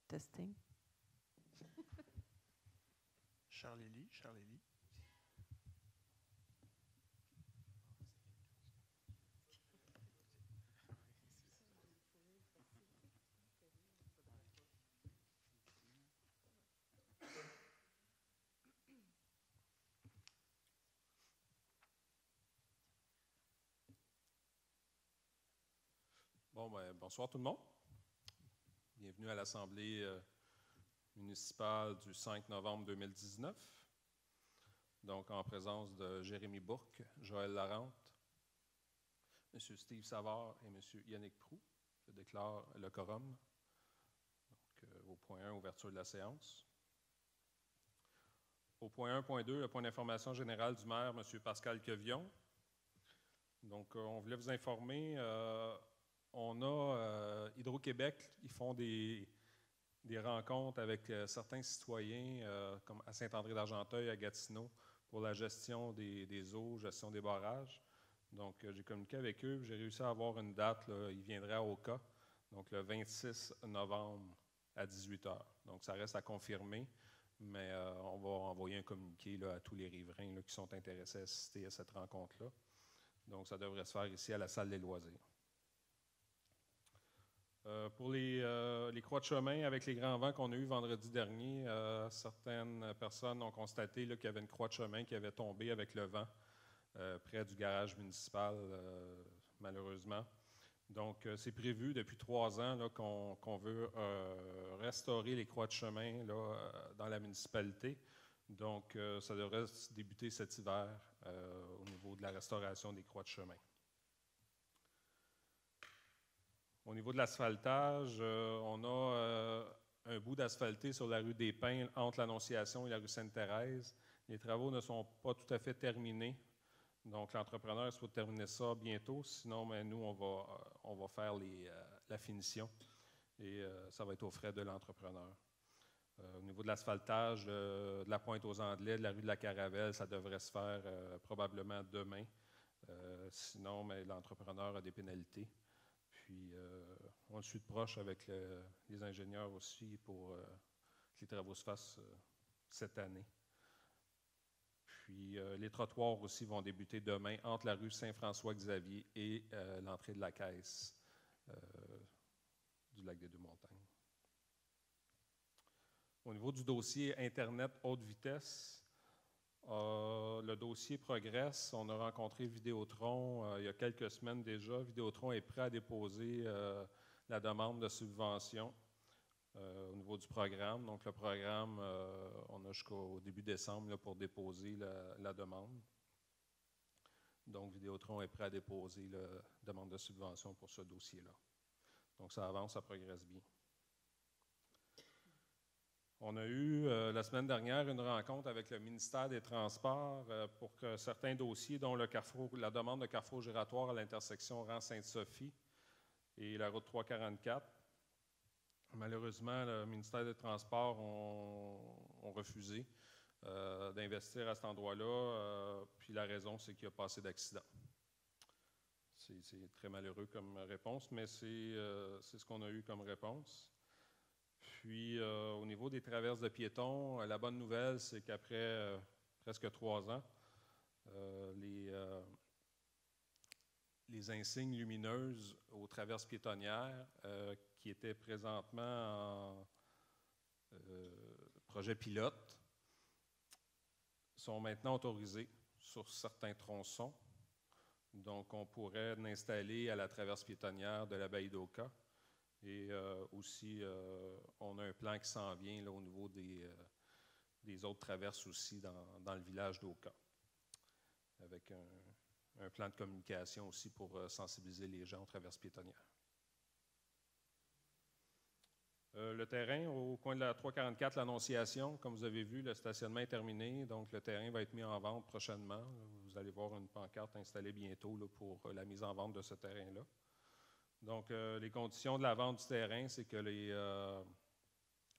Testing. Charlélie, Charlélie. Bon, bonsoir tout le monde. Bienvenue à l'Assemblée municipale du 5 novembre 2019. Donc, en présence de Jérémy Bourque, Joël Larente, M. Steve Savard et M. Yannick Proulx. Je déclare le quorum. Donc, au point 1, ouverture de la séance. Au point 1, point 2, le point d'information générale du maire, M. Pascal Quevillon. Donc, on voulait vous informer, on a Hydro-Québec, ils font des rencontres avec certains citoyens, comme à Saint-André-d'Argenteuil, à Gatineau, pour la gestion des eaux, gestion des barrages. Donc, j'ai communiqué avec eux, j'ai réussi à avoir une date, là, ils viendraient à Oka, donc le 26 novembre à 18h. Donc, ça reste à confirmer, mais on va envoyer un communiqué là, à tous les riverains là, qui sont intéressés à assister à cette rencontre-là. Donc, ça devrait se faire ici à la salle des loisirs. Pour les croix de chemin, avec les grands vents qu'on a eus vendredi dernier, certaines personnes ont constaté qu'il y avait une croix de chemin qui avait tombé avec le vent près du garage municipal, malheureusement. Donc, c'est prévu depuis 3 ans là, qu'on veut restaurer les croix de chemin là, dans la municipalité. Donc, ça devrait débuter cet hiver au niveau de la restauration des croix de chemin. Au niveau de l'asphaltage, on a un bout d'asphalté sur la rue des Pins entre l'Annonciation et la rue Sainte-Thérèse. Les travaux ne sont pas tout à fait terminés. Donc, l'entrepreneur souhaite terminer ça bientôt. Sinon, nous, on va faire la finition et ça va être aux frais de l'entrepreneur. Au niveau de l'asphaltage, de la Pointe aux Andelais, de la rue de la Caravelle, ça devrait se faire probablement demain. Sinon, l'entrepreneur a des pénalités. Puis, on le suit de proche avec les ingénieurs aussi pour que les travaux se fassent cette année. Puis, les trottoirs aussi vont débuter demain entre la rue Saint-François-Xavier et l'entrée de la caisse du lac des Deux-Montagnes. Au niveau du dossier Internet haute vitesse, le dossier progresse. On a rencontré Vidéotron il y a quelques semaines déjà. Vidéotron est prêt à déposer la demande de subvention au niveau du programme. Donc, le programme, on a jusqu'au début décembre là, pour déposer la demande. Donc, Vidéotron est prêt à déposer la demande de subvention pour ce dossier-là. Donc, ça avance, ça progresse bien. On a eu la semaine dernière une rencontre avec le ministère des Transports pour que certains dossiers, dont la demande de carrefour giratoire à l'intersection Rang-Sainte-Sophie et la route 344. Malheureusement, le ministère des Transports ont refusé d'investir à cet endroit-là. Puis la raison, c'est qu'il n'y a pas assez d'accidents. C'est très malheureux comme réponse, mais c'est ce qu'on a eu comme réponse. Puis, au niveau des traverses de piétons, la bonne nouvelle, c'est qu'après presque 3 ans, les insignes lumineuses aux traverses piétonnières qui étaient présentement en projet pilote sont maintenant autorisées sur certains tronçons. Donc, on pourrait l'installer à la traverse piétonnière de la baie d'Oka. Et aussi, on a un plan qui s'en vient là, au niveau des autres traverses aussi dans le village d'Oka, avec un plan de communication aussi pour sensibiliser les gens aux traverses piétonnières. Le terrain au coin de la 344, l'Annonciation, comme vous avez vu, le stationnement est terminé, donc le terrain va être mis en vente prochainement. Vous allez voir une pancarte installée bientôt là, pour la mise en vente de ce terrain-là. Donc, les conditions de la vente du terrain, c'est que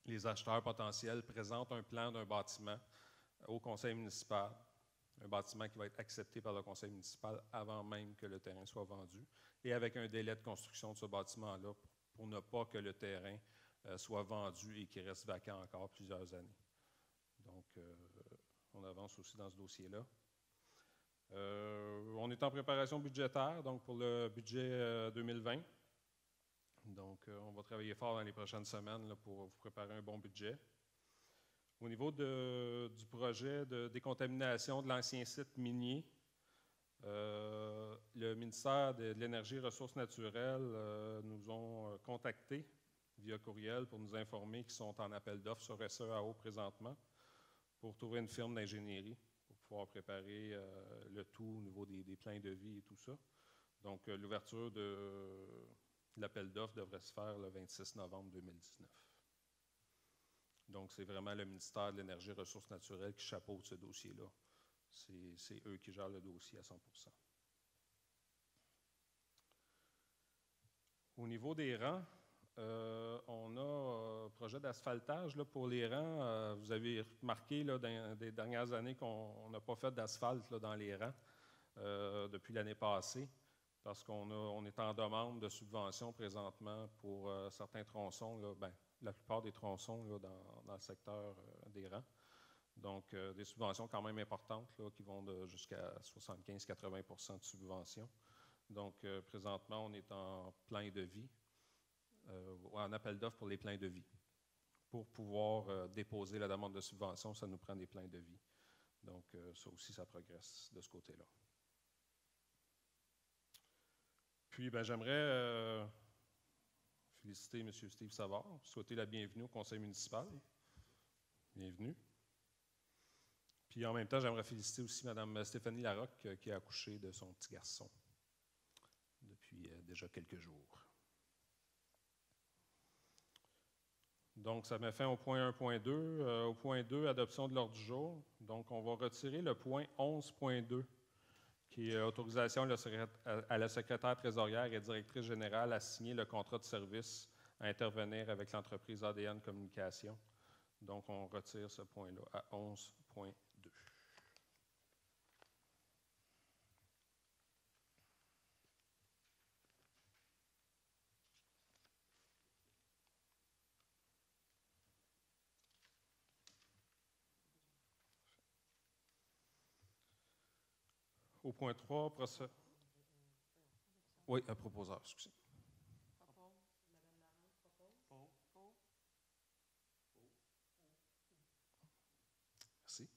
les acheteurs potentiels présentent un plan d'un bâtiment au conseil municipal, un bâtiment qui va être accepté par le conseil municipal avant même que le terrain soit vendu, et avec un délai de construction de ce bâtiment-là pour ne pas que le terrain soit vendu et qu'il reste vacant encore plusieurs années. Donc, on avance aussi dans ce dossier-là. On est en préparation budgétaire, donc pour le budget 2020. Donc, on va travailler fort dans les prochaines semaines là, pour vous préparer un bon budget. Au niveau du projet de décontamination de l'ancien site minier, le ministère de l'Énergie et des Ressources naturelles nous ont contactés via courriel pour nous informer qu'ils sont en appel d'offres sur SEAO présentement pour trouver une firme d'ingénierie pour pouvoir préparer le tout au niveau des plans de vie et tout ça. Donc, l'ouverture de l'appel d'offres devrait se faire le 26 novembre 2019. Donc, c'est vraiment le ministère de l'Énergie et des Ressources naturelles qui chapeaute ce dossier-là. C'est eux qui gèrent le dossier à 100%. Au niveau des rangs, on a un projet d'asphaltage pour les rangs. Vous avez remarqué là, dans les dernières années qu'on n'a pas fait d'asphalte dans les rangs depuis l'année passée parce qu'on est en demande de subventions présentement pour certains tronçons, là, la plupart des tronçons là, dans le secteur des rangs. Donc, des subventions quand même importantes là, qui vont jusqu'à 75-80% de subventions. Donc, présentement, on est en plein de vie. En appel d'offres pour les pleins de vie. Pour pouvoir déposer la demande de subvention, ça nous prend des pleins de vie. Donc, ça aussi, ça progresse de ce côté-là. Puis, j'aimerais féliciter M. Steve Savard, souhaiter la bienvenue au conseil municipal. Bienvenue. Puis, en même temps, j'aimerais féliciter aussi Mme Stéphanie Larocque qui a accouché de son petit garçon depuis déjà quelques jours. Donc, ça met fin au point 1.2. Au point 2, adoption de l'ordre du jour. Donc, on va retirer le point 11.2, qui est autorisation à la secrétaire trésorière et directrice générale à signer le contrat de service à intervenir avec l'entreprise ADN Communication. Donc, on retire ce point-là à 11.2. Au point 3, procès. Oui, à proposeur, excusez. Merci.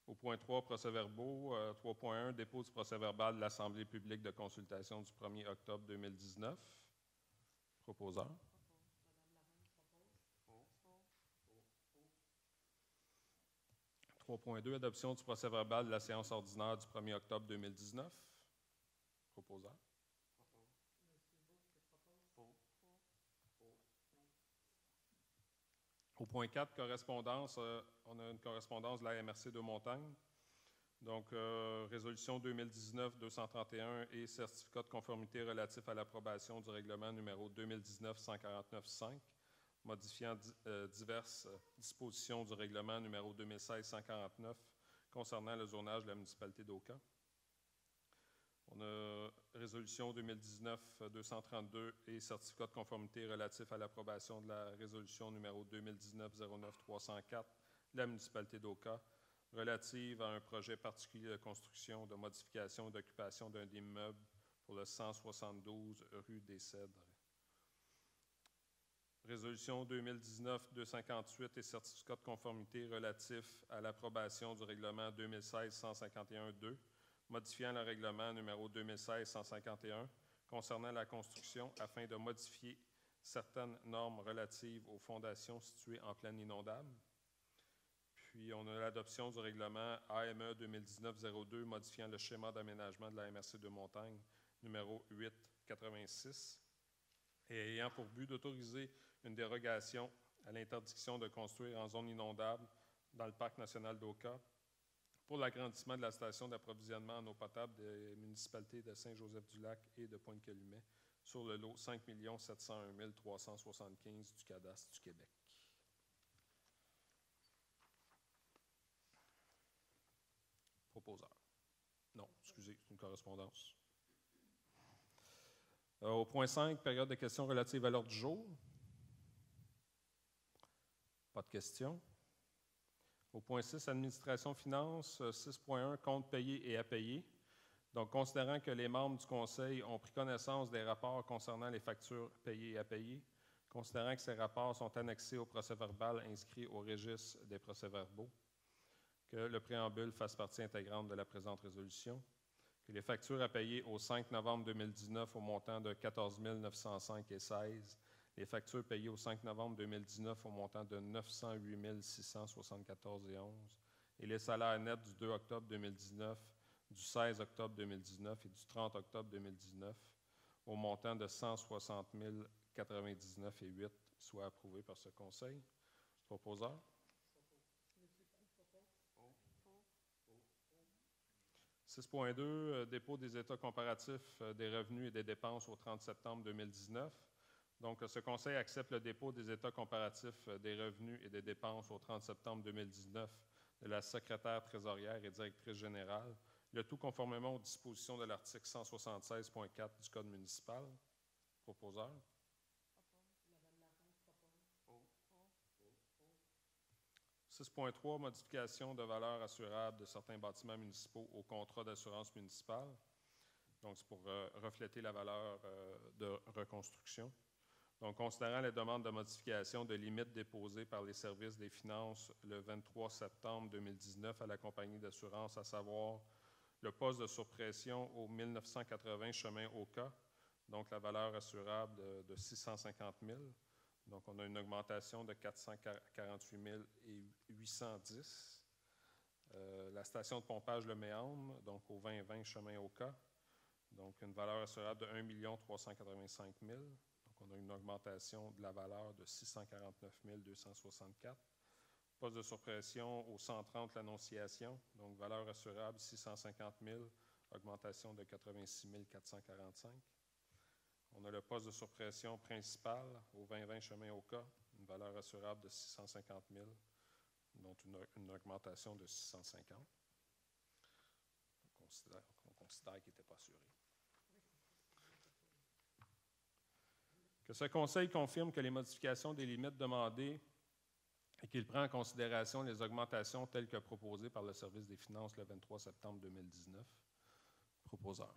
Au point 3, procès-verbaux. 3.1, dépôt du procès-verbal de l'Assemblée publique de consultation du 1er octobre 2019. Proposeur. 3.2, adoption du procès-verbal de la séance ordinaire du 1er octobre 2019. Proposeur. Au point 4, correspondance, on a une correspondance de la MRC de Montagne. Donc, résolution 2019-231 et certificat de conformité relatif à l'approbation du règlement numéro 2019-149-5, modifiant diverses dispositions du règlement numéro 2016-149 concernant le zonage de la municipalité d'Oka. On a résolution 2019-232 et certificat de conformité relatif à l'approbation de la résolution numéro 2019-09-304 de la municipalité d'Oka relative à un projet particulier de construction, de modification et d'occupation d'un immeuble pour le 172 rue des Cèdres. Résolution 2019-258 et certificat de conformité relatif à l'approbation du règlement 2016-151-2, modifiant le règlement numéro 2016-151 concernant la construction afin de modifier certaines normes relatives aux fondations situées en plaine inondable. Puis, on a l'adoption du règlement AME 2019-02 modifiant le schéma d'aménagement de la MRC de Montagne numéro 886 et ayant pour but d'autoriser une dérogation à l'interdiction de construire en zone inondable dans le parc national d'Oka pour l'agrandissement de la station d'approvisionnement en eau potable des municipalités de Saint-Joseph-du-Lac et de Pointe-Calumet sur le lot 5 701 375 du cadastre du Québec. Proposeur. Non, excusez, c'est une correspondance. Au point 5, période de questions relatives à l'ordre du jour. Pas de questions. Au point 6, administration finances, 6.1, comptes payés et à payer. Donc, considérant que les membres du Conseil ont pris connaissance des rapports concernant les factures payées et à payer, considérant que ces rapports sont annexés au procès-verbal inscrit au registre des procès-verbaux, que le préambule fasse partie intégrante de la présente résolution, que les factures à payer au 5 novembre 2019 au montant de 14 905,16, les factures payées au 5 novembre 2019 au montant de 908 674,11 et les salaires nets du 2 octobre 2019, du 16 octobre 2019 et du 30 octobre 2019 au montant de 160 099,08 soient approuvés par ce Conseil. Proposeur. 6.2, dépôt des états comparatifs des revenus et des dépenses au 30 septembre 2019. Donc, ce Conseil accepte le dépôt des états comparatifs des revenus et des dépenses au 30 septembre 2019 de la secrétaire trésorière et directrice générale, le tout conformément aux dispositions de l'article 176.4 du Code municipal. Proposeur. 6.3, modification de valeur assurable de certains bâtiments municipaux au contrat d'assurance municipale. Donc, c'est pour refléter la valeur de reconstruction. Donc, considérant les demandes de modification de limites déposées par les services des finances le 23 septembre 2019 à la compagnie d'assurance, à savoir le poste de surpression au 1980 chemin Oka, donc la valeur assurable de 650 000. Donc, on a une augmentation de 448 810. La station de pompage Le Méandre, donc au 2020 chemin Oka, donc une valeur assurable de 1 385 000. Donc, on a une augmentation de la valeur de 649 264. Poste de surpression au 130 l'Annonciation, donc valeur assurable 650 000, augmentation de 86 445. On a le poste de surpression principal au 2020 chemin Oka, une valeur assurable de 650 000, dont une augmentation de 650. On considère qu'il n'était pas assuré. Que ce Conseil confirme que les modifications des limites demandées et qu'il prend en considération les augmentations telles que proposées par le Service des finances le 23 septembre 2019. Proposeur.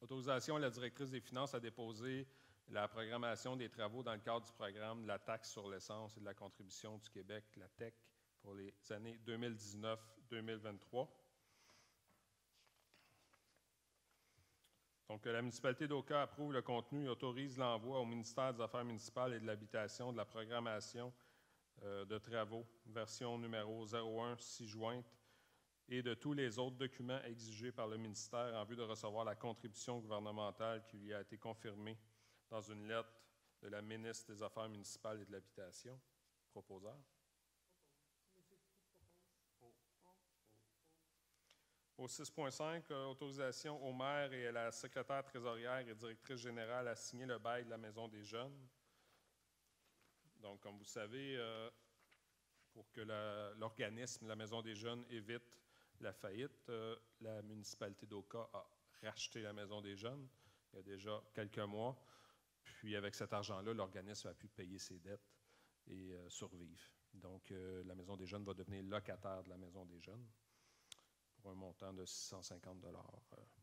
Autorisation à la directrice des finances à déposer la programmation des travaux dans le cadre du programme de la taxe sur l'essence et de la contribution du Québec, la TEC, pour les années 2019-2023. Donc, la municipalité d'Oka approuve le contenu et autorise l'envoi au ministère des Affaires municipales et de l'Habitation de la programmation de travaux, version numéro 01, 6 jointe, et de tous les autres documents exigés par le ministère en vue de recevoir la contribution gouvernementale qui lui a été confirmée dans une lettre de la ministre des Affaires municipales et de l'Habitation. Proposeur. Au 6.5, autorisation au maire et à la secrétaire trésorière et directrice générale à signer le bail de la Maison des Jeunes. Donc, comme vous savez, pour que l'organisme, la Maison des Jeunes, évite la faillite, la municipalité d'Oka a racheté la Maison des Jeunes il y a déjà quelques mois. Puis, avec cet argent-là, l'organisme a pu payer ses dettes et survivre. Donc, la Maison des Jeunes va devenir locataire de la Maison des Jeunes pour un montant de 650 $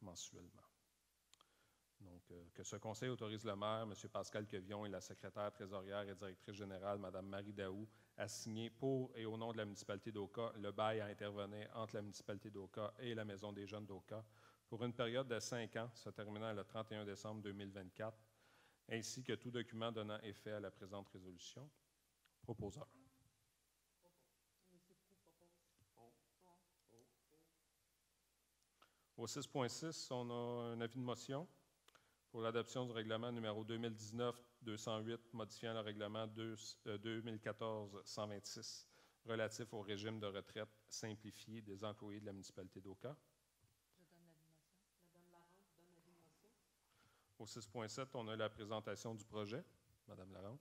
mensuellement. Donc, que ce conseil autorise le maire, M. Pascal Quevion, et la secrétaire trésorière et directrice générale, Mme Marie Daou, à signer pour et au nom de la municipalité d'Oka le bail à intervenir entre la municipalité d'Oka et la Maison des Jeunes d'Oka pour une période de 5 ans, se terminant le 31 décembre 2024, ainsi que tout document donnant effet à la présente résolution. Proposeur. Au 6.6, on a un avis de motion pour l'adoption du règlement numéro 2019-208, modifiant le règlement 2014-126 relatif au régime de retraite simplifié des employés de la municipalité d'Oka. Je donne l'avis de motion. Madame Larente donne l'avis de motion. Au 6.7, on a la présentation du projet. Madame Larente.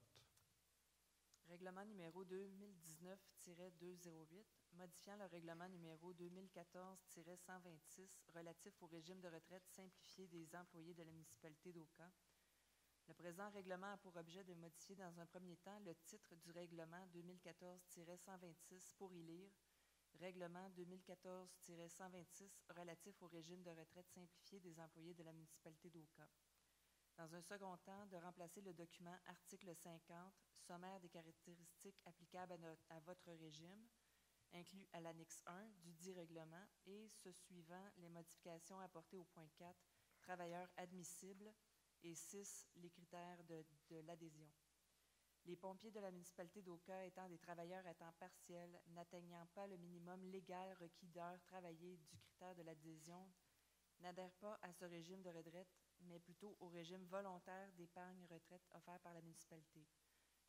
Règlement numéro 2019-208, modifiant le règlement numéro 2014-126 relatif au régime de retraite simplifié des employés de la municipalité d'Oka. Le présent règlement a pour objet de modifier dans un premier temps le titre du règlement 2014-126 pour y lire Règlement 2014-126 relatif au régime de retraite simplifié des employés de la municipalité d'Oka. Dans un second temps, de remplacer le document Article 50, sommaire des caractéristiques applicables à votre régime, inclus à l'annexe 1 du dit règlement, et ce suivant les modifications apportées au point 4, travailleurs admissibles, et 6, les critères de l'adhésion. Les pompiers de la municipalité d'Oka étant des travailleurs à temps partiel, n'atteignant pas le minimum légal requis d'heures travaillées du critère de l'adhésion, n'adhèrent pas à ce régime de retraite, mais plutôt au régime volontaire d'épargne retraite offert par la municipalité.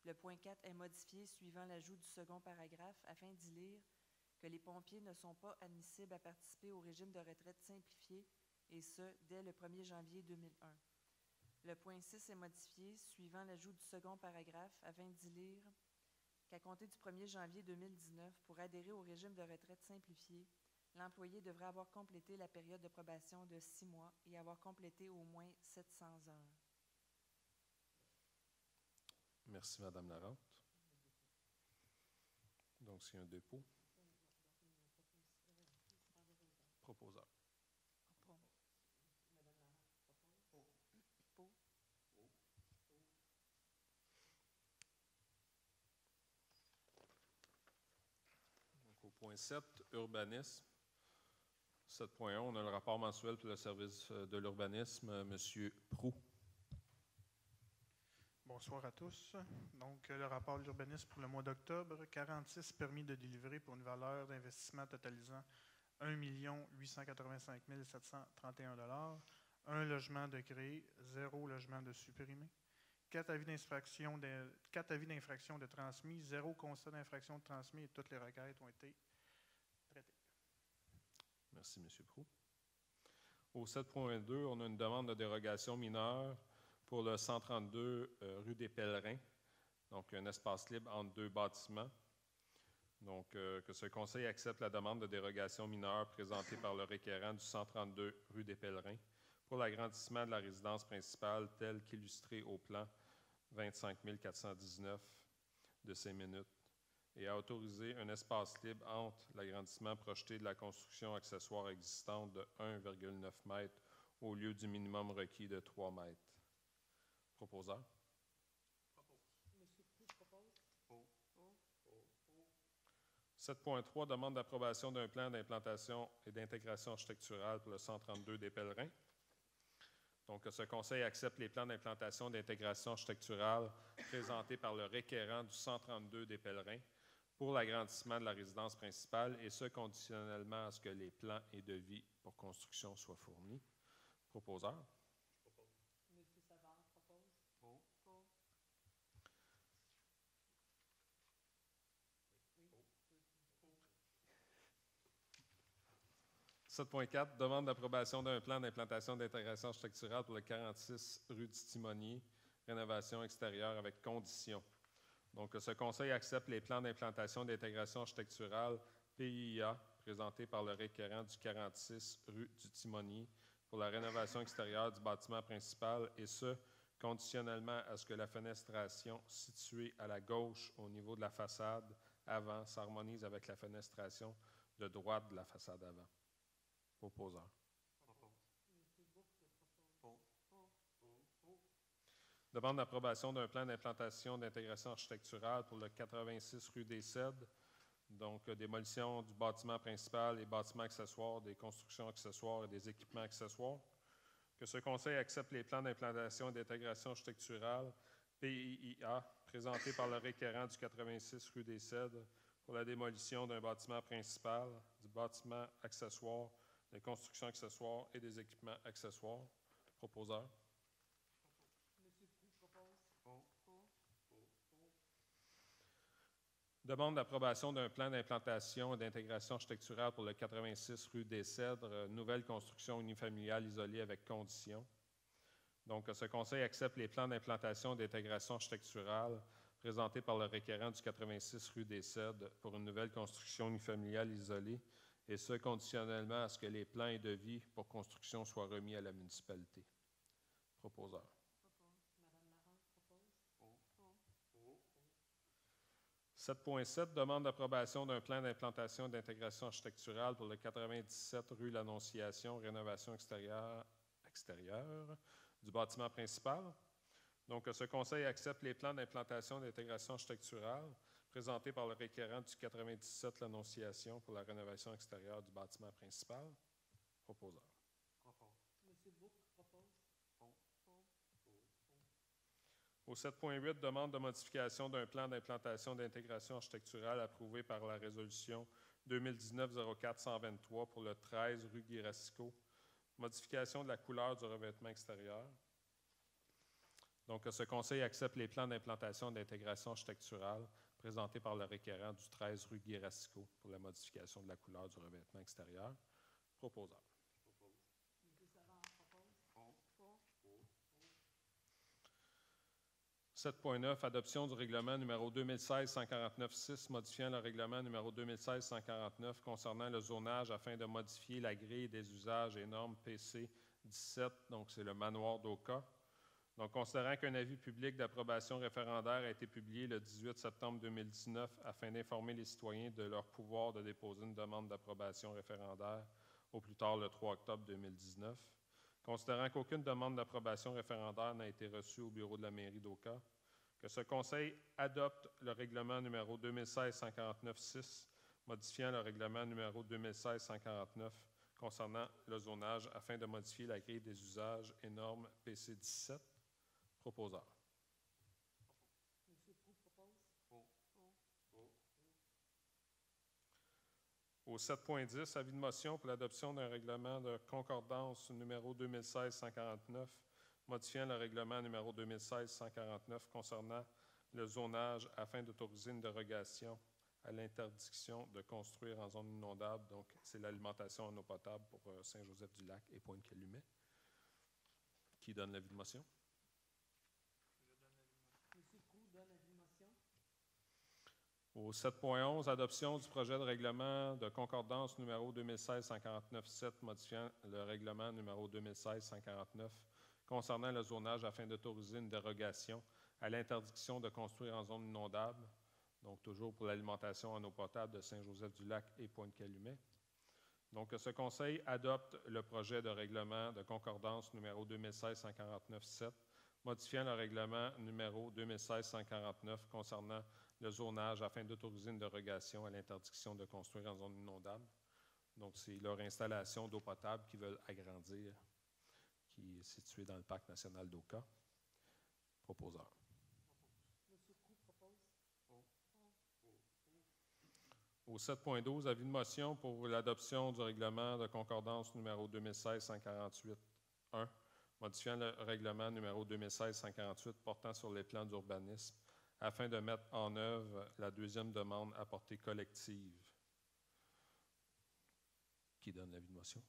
Le point 4 est modifié suivant l'ajout du second paragraphe afin d'y lire que les pompiers ne sont pas admissibles à participer au régime de retraite simplifié, et ce, dès le 1er janvier 2001. Le point 6 est modifié suivant l'ajout du second paragraphe afin d'y lire qu'à compter du 1er janvier 2019, pour adhérer au régime de retraite simplifié, l'employé devrait avoir complété la période de probation de 6 mois et avoir complété au moins 700 heures. Merci, Madame Larente. Donc, c'est un dépôt. Proposeur. Donc, au point 7, urbanisme. 7.1, on a le rapport mensuel pour le service de l'urbanisme. Monsieur Proux. Bonsoir à tous. Donc, le rapport de l'urbanisme pour le mois d'octobre, 46 permis de délivrer pour une valeur d'investissement totalisant 1 885 731 $, un logement de créé, 0 logement de supprimé, 4 avis d'infraction de transmis, 0 constat d'infraction de transmis et toutes les requêtes ont été traitées. Merci, M. Proux. Au 7.2, on a une demande de dérogation mineure pour le 132 rue des Pèlerins, donc un espace libre entre deux bâtiments. Donc, que ce conseil accepte la demande de dérogation mineure présentée par le requérant du 132 rue des Pèlerins pour l'agrandissement de la résidence principale telle qu'illustrée au plan 25 419 de 5 minutes et à autoriser un espace libre entre l'agrandissement projeté de la construction accessoire existante de 1,9 m au lieu du minimum requis de 3 mètres. Proposeur. Monsieur Proux propose. 7.3, demande d'approbation d'un plan d'implantation et d'intégration architecturale pour le 132 des Pèlerins. Donc, ce conseil accepte les plans d'implantation et d'intégration architecturale présentés par le requérant du 132 des Pèlerins pour l'agrandissement de la résidence principale, et ce, conditionnellement à ce que les plans et devis pour construction soient fournis. Proposeur. 7.4, demande d'approbation d'un plan d'implantation d'intégration architecturale pour le 46 rue du Timonier, rénovation extérieure avec conditions. Donc, ce conseil accepte les plans d'implantation d'intégration architecturale PIA présentés par le requérant du 46 rue du Timonier pour la rénovation extérieure du bâtiment principal, et ce, conditionnellement à ce que la fenestration située à la gauche au niveau de la façade avant s'harmonise avec la fenestration de droite de la façade avant. Proposeur. Demande d'approbation d'un plan d'implantation d'intégration architecturale pour le 86 rue des Cèdres, donc démolition du bâtiment principal et bâtiments accessoires, des constructions accessoires et des équipements accessoires. Que ce conseil accepte les plans d'implantation et d'intégration architecturale PIA présentés par le requérant du 86 rue des Cèdres pour la démolition d'un bâtiment principal, du bâtiment accessoire, des constructions accessoires et des équipements accessoires. Proposeur. Monsieur Proulx propose. Pour. Demande d'approbation d'un plan d'implantation et d'intégration architecturale pour le 86 rue des Cèdres, nouvelle construction unifamiliale isolée avec conditions. Donc, ce conseil accepte les plans d'implantation et d'intégration architecturale présentés par le requérant du 86 rue des Cèdres pour une nouvelle construction unifamiliale isolée, et ce, conditionnellement à ce que les plans et devis pour construction soient remis à la municipalité. Proposeur. Madame Larente propose. Pour. 7.7, demande d'approbation d'un plan d'implantation et d'intégration architecturale pour le 97 rue l'Annonciation, rénovation extérieure du bâtiment principal. Donc, ce conseil accepte les plans d'implantation et d'intégration architecturale présentés par le requérant du 97 l'Annonciation pour la rénovation extérieure du bâtiment principal. Proposeur. Monsieur Bouc propose. Au 7.8, demande de modification d'un plan d'implantation d'intégration architecturale approuvé par la résolution 2019-04-123 pour le 13 rue Guirasco. Modification de la couleur du revêtement extérieur. Donc, ce conseil accepte les plans d'implantation d'intégration architecturale présentés par le requérant du 13 rue Guirasco pour la modification de la couleur du revêtement extérieur. Proposeur. Monsieur Savard propose. Pour. 7.9, adoption du règlement numéro 2016-149-6 modifiant le règlement numéro 2016-149 concernant le zonage afin de modifier la grille des usages et normes PC 17, donc c'est le manoir d'Oka. Donc, considérant qu'un avis public d'approbation référendaire a été publié le 18 septembre 2019 afin d'informer les citoyens de leur pouvoir de déposer une demande d'approbation référendaire au plus tard le 3 octobre 2019. Considérant qu'aucune demande d'approbation référendaire n'a été reçue au bureau de la mairie d'Oka, que ce conseil adopte le règlement numéro 2016-149-6 modifiant le règlement numéro 2016-149 concernant le zonage afin de modifier la grille des usages et normes PC 17. Proposeur. Monsieur Proulx propose. Au 7.10, avis de motion pour l'adoption d'un règlement de concordance numéro 2016-149 modifiant le règlement numéro 2016-149 concernant le zonage afin d'autoriser une dérogation à l'interdiction de construire en zone inondable. Donc, c'est l'alimentation en eau potable pour Saint-Joseph-du-Lac et Pointe-Calumet. Qui donne l'avis de motion? Monsieur Proulx donne avis de motion. Au 7.11, adoption du projet de règlement de concordance numéro 2016-149-7 modifiant le règlement numéro 2016-149 concernant le zonage afin d'autoriser une dérogation à l'interdiction de construire en zone inondable, donc toujours pour l'alimentation en eau potable de Saint-Joseph-du-Lac et Pointe-Calumet. Donc, ce conseil adopte le projet de règlement de concordance numéro 2016-149-7 modifiant le règlement numéro 2016-149 concernant le zonage afin d'autoriser une dérogation à l'interdiction de construire en zone inondable. Donc, c'est leur installation d'eau potable qu'ils veulent agrandir, qui est située dans le parc national d'Oka. Proposeur. Monsieur Proulx propose. Au 7.12, avis de motion pour l'adoption du règlement de concordance numéro 2016-148-1 modifiant le règlement numéro 2016-148 portant sur les plans d'urbanisme afin de mettre en œuvre la deuxième demande à portée collective. Qui donne l'avis de motion?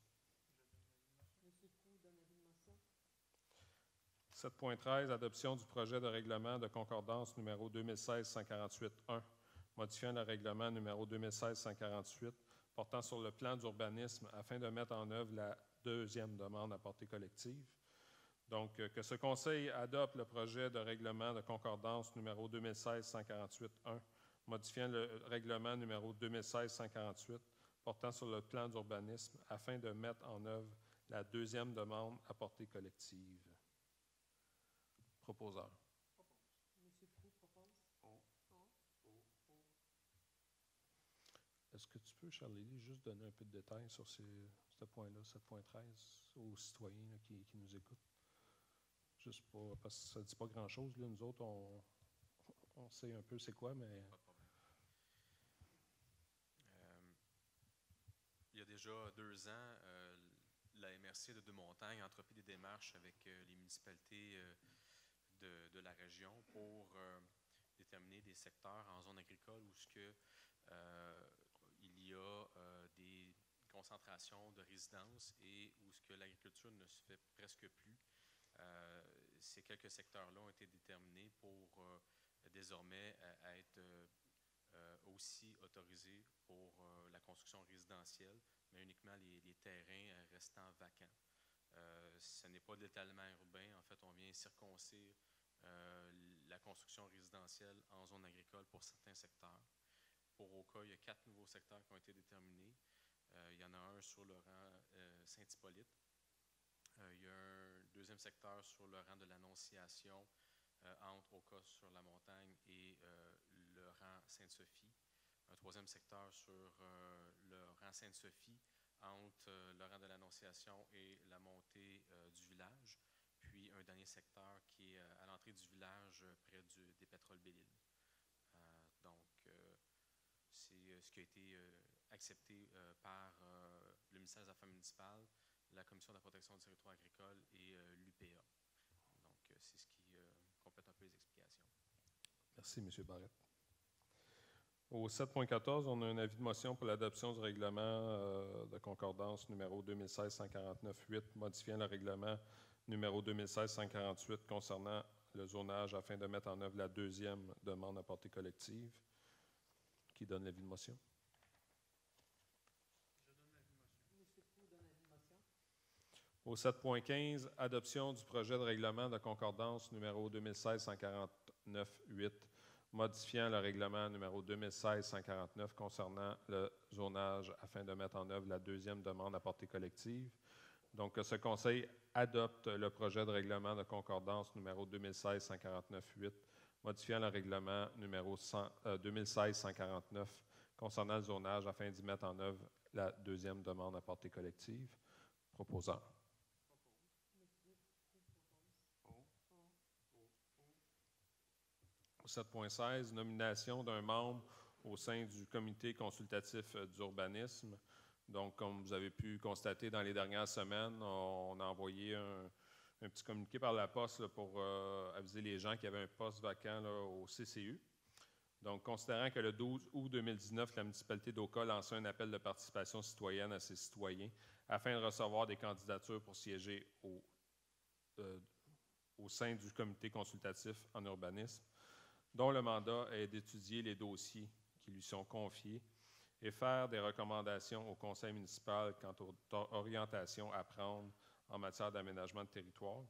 Monsieur Proulx donne avis de motion. 7.13, adoption du projet de règlement de concordance numéro 2016-148-1 modifiant le règlement numéro 2016-148 portant sur le plan d'urbanisme afin de mettre en œuvre la deuxième demande à portée collective. Donc, que ce conseil adopte le projet de règlement de concordance numéro 2016-148-1 modifiant le règlement numéro 2016-148 portant sur le plan d'urbanisme afin de mettre en œuvre la deuxième demande à portée collective. Proposeur. Monsieur Proulx propose. Est-ce que tu peux, Charlie, juste donner un peu de détails sur ce point-là, 7.13, aux citoyens là, qui nous écoutent? Juste pas, parce que ça ne dit pas grand-chose. Là. Nous autres, on sait un peu c'est quoi, mais... Pas de problème. Il y a déjà 2 ans, la MRC de Deux-Montagnes a entrepris des démarches avec les municipalités de la région pour déterminer des secteurs en zone agricole où il y a des concentrations de résidences et où l'agriculture ne se fait presque plus. Ces quelques secteurs-là ont été déterminés pour désormais être aussi autorisés pour la construction résidentielle, mais uniquement les terrains restant vacants. Ce n'est pas de l'étalement urbain. En fait, on vient circonscrire la construction résidentielle en zone agricole pour certains secteurs. Pour Oka, il y a 4 nouveaux secteurs qui ont été déterminés. Il y en a un sur le rang Saint-Hippolyte. Il y a un deuxième secteur sur le rang de l'Annonciation entre Oka-sur-la-Montagne et le rang Sainte-Sophie. Un troisième secteur sur le rang Sainte-Sophie entre le rang de l'Annonciation et la montée du village. Puis un dernier secteur qui est à l'entrée du village près des pétroles Belle-Île. C'est ce qui a été accepté par le ministère des Affaires municipales, la Commission de la protection du territoire agricole et l'UPA. Donc, c'est ce qui complète un peu les explications. Merci, M. Barrette. Au 7.14, on a un avis de motion pour l'adoption du règlement de concordance numéro 2016-149-8, modifiant le règlement numéro 2016-148 concernant le zonage afin de mettre en œuvre la deuxième demande à portée collective. Qui donne l'avis de motion? Au 7.15, adoption du projet de règlement de concordance numéro 2016-149-8, modifiant le règlement numéro 2016-149 concernant le zonage afin de mettre en œuvre la deuxième demande à portée collective. Donc, ce Conseil adopte le projet de règlement de concordance numéro 2016-149-8, modifiant le règlement numéro 2016-149 concernant le zonage afin d'y mettre en œuvre la deuxième demande à portée collective. Proposant. Au 7.16, nomination d'un membre au sein du comité consultatif d'urbanisme. Donc, comme vous avez pu constater dans les dernières semaines, on a envoyé un petit communiqué par la poste là, pour aviser les gens qu'il y avait un poste vacant là, au CCU. Donc, considérant que le 12 août 2019, la municipalité d'Oka lançait un appel de participation citoyenne à ses citoyens afin de recevoir des candidatures pour siéger au sein du comité consultatif en urbanisme, dont le mandat est d'étudier les dossiers qui lui sont confiés et faire des recommandations au conseil municipal quant aux orientations à prendre en matière d'aménagement de territoire.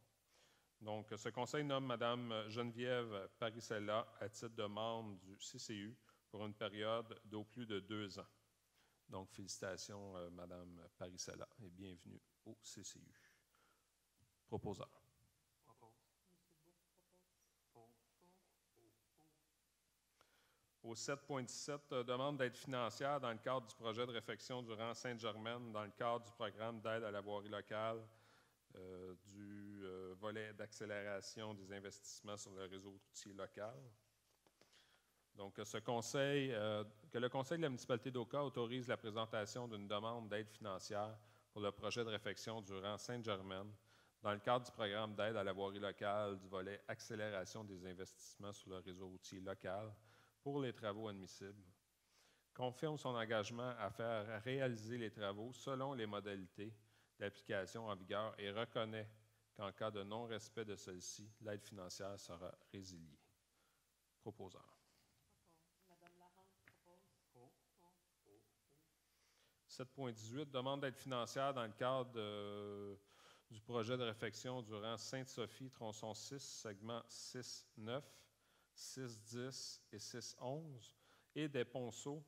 Donc, ce conseil nomme Mme Geneviève Paricella à titre de membre du CCU pour une période d'au plus de 2 ans. Donc, félicitations, Mme Paricella, et bienvenue au CCU. Proposeur. Au 7.17, demande d'aide financière dans le cadre du projet de réfection du rang Sainte-Germaine dans le cadre du programme d'aide à la voirie locale du volet d'accélération des investissements sur le réseau routier local. Donc, que le Conseil de la municipalité d'Oka autorise la présentation d'une demande d'aide financière pour le projet de réfection du rang Sainte-Germaine dans le cadre du programme d'aide à la voirie locale du volet accélération des investissements sur le réseau routier local pour les travaux admissibles, confirme son engagement à faire réaliser les travaux selon les modalités d'application en vigueur et reconnaît qu'en cas de non-respect de celle-ci, l'aide financière sera résiliée. Proposeur. Madame Larente propose. 7.18, demande d'aide financière dans le cadre du projet de réfection du rang Sainte-Sophie, tronçon 6, segment 6-9, 6-10 et 6-11, et des ponceaux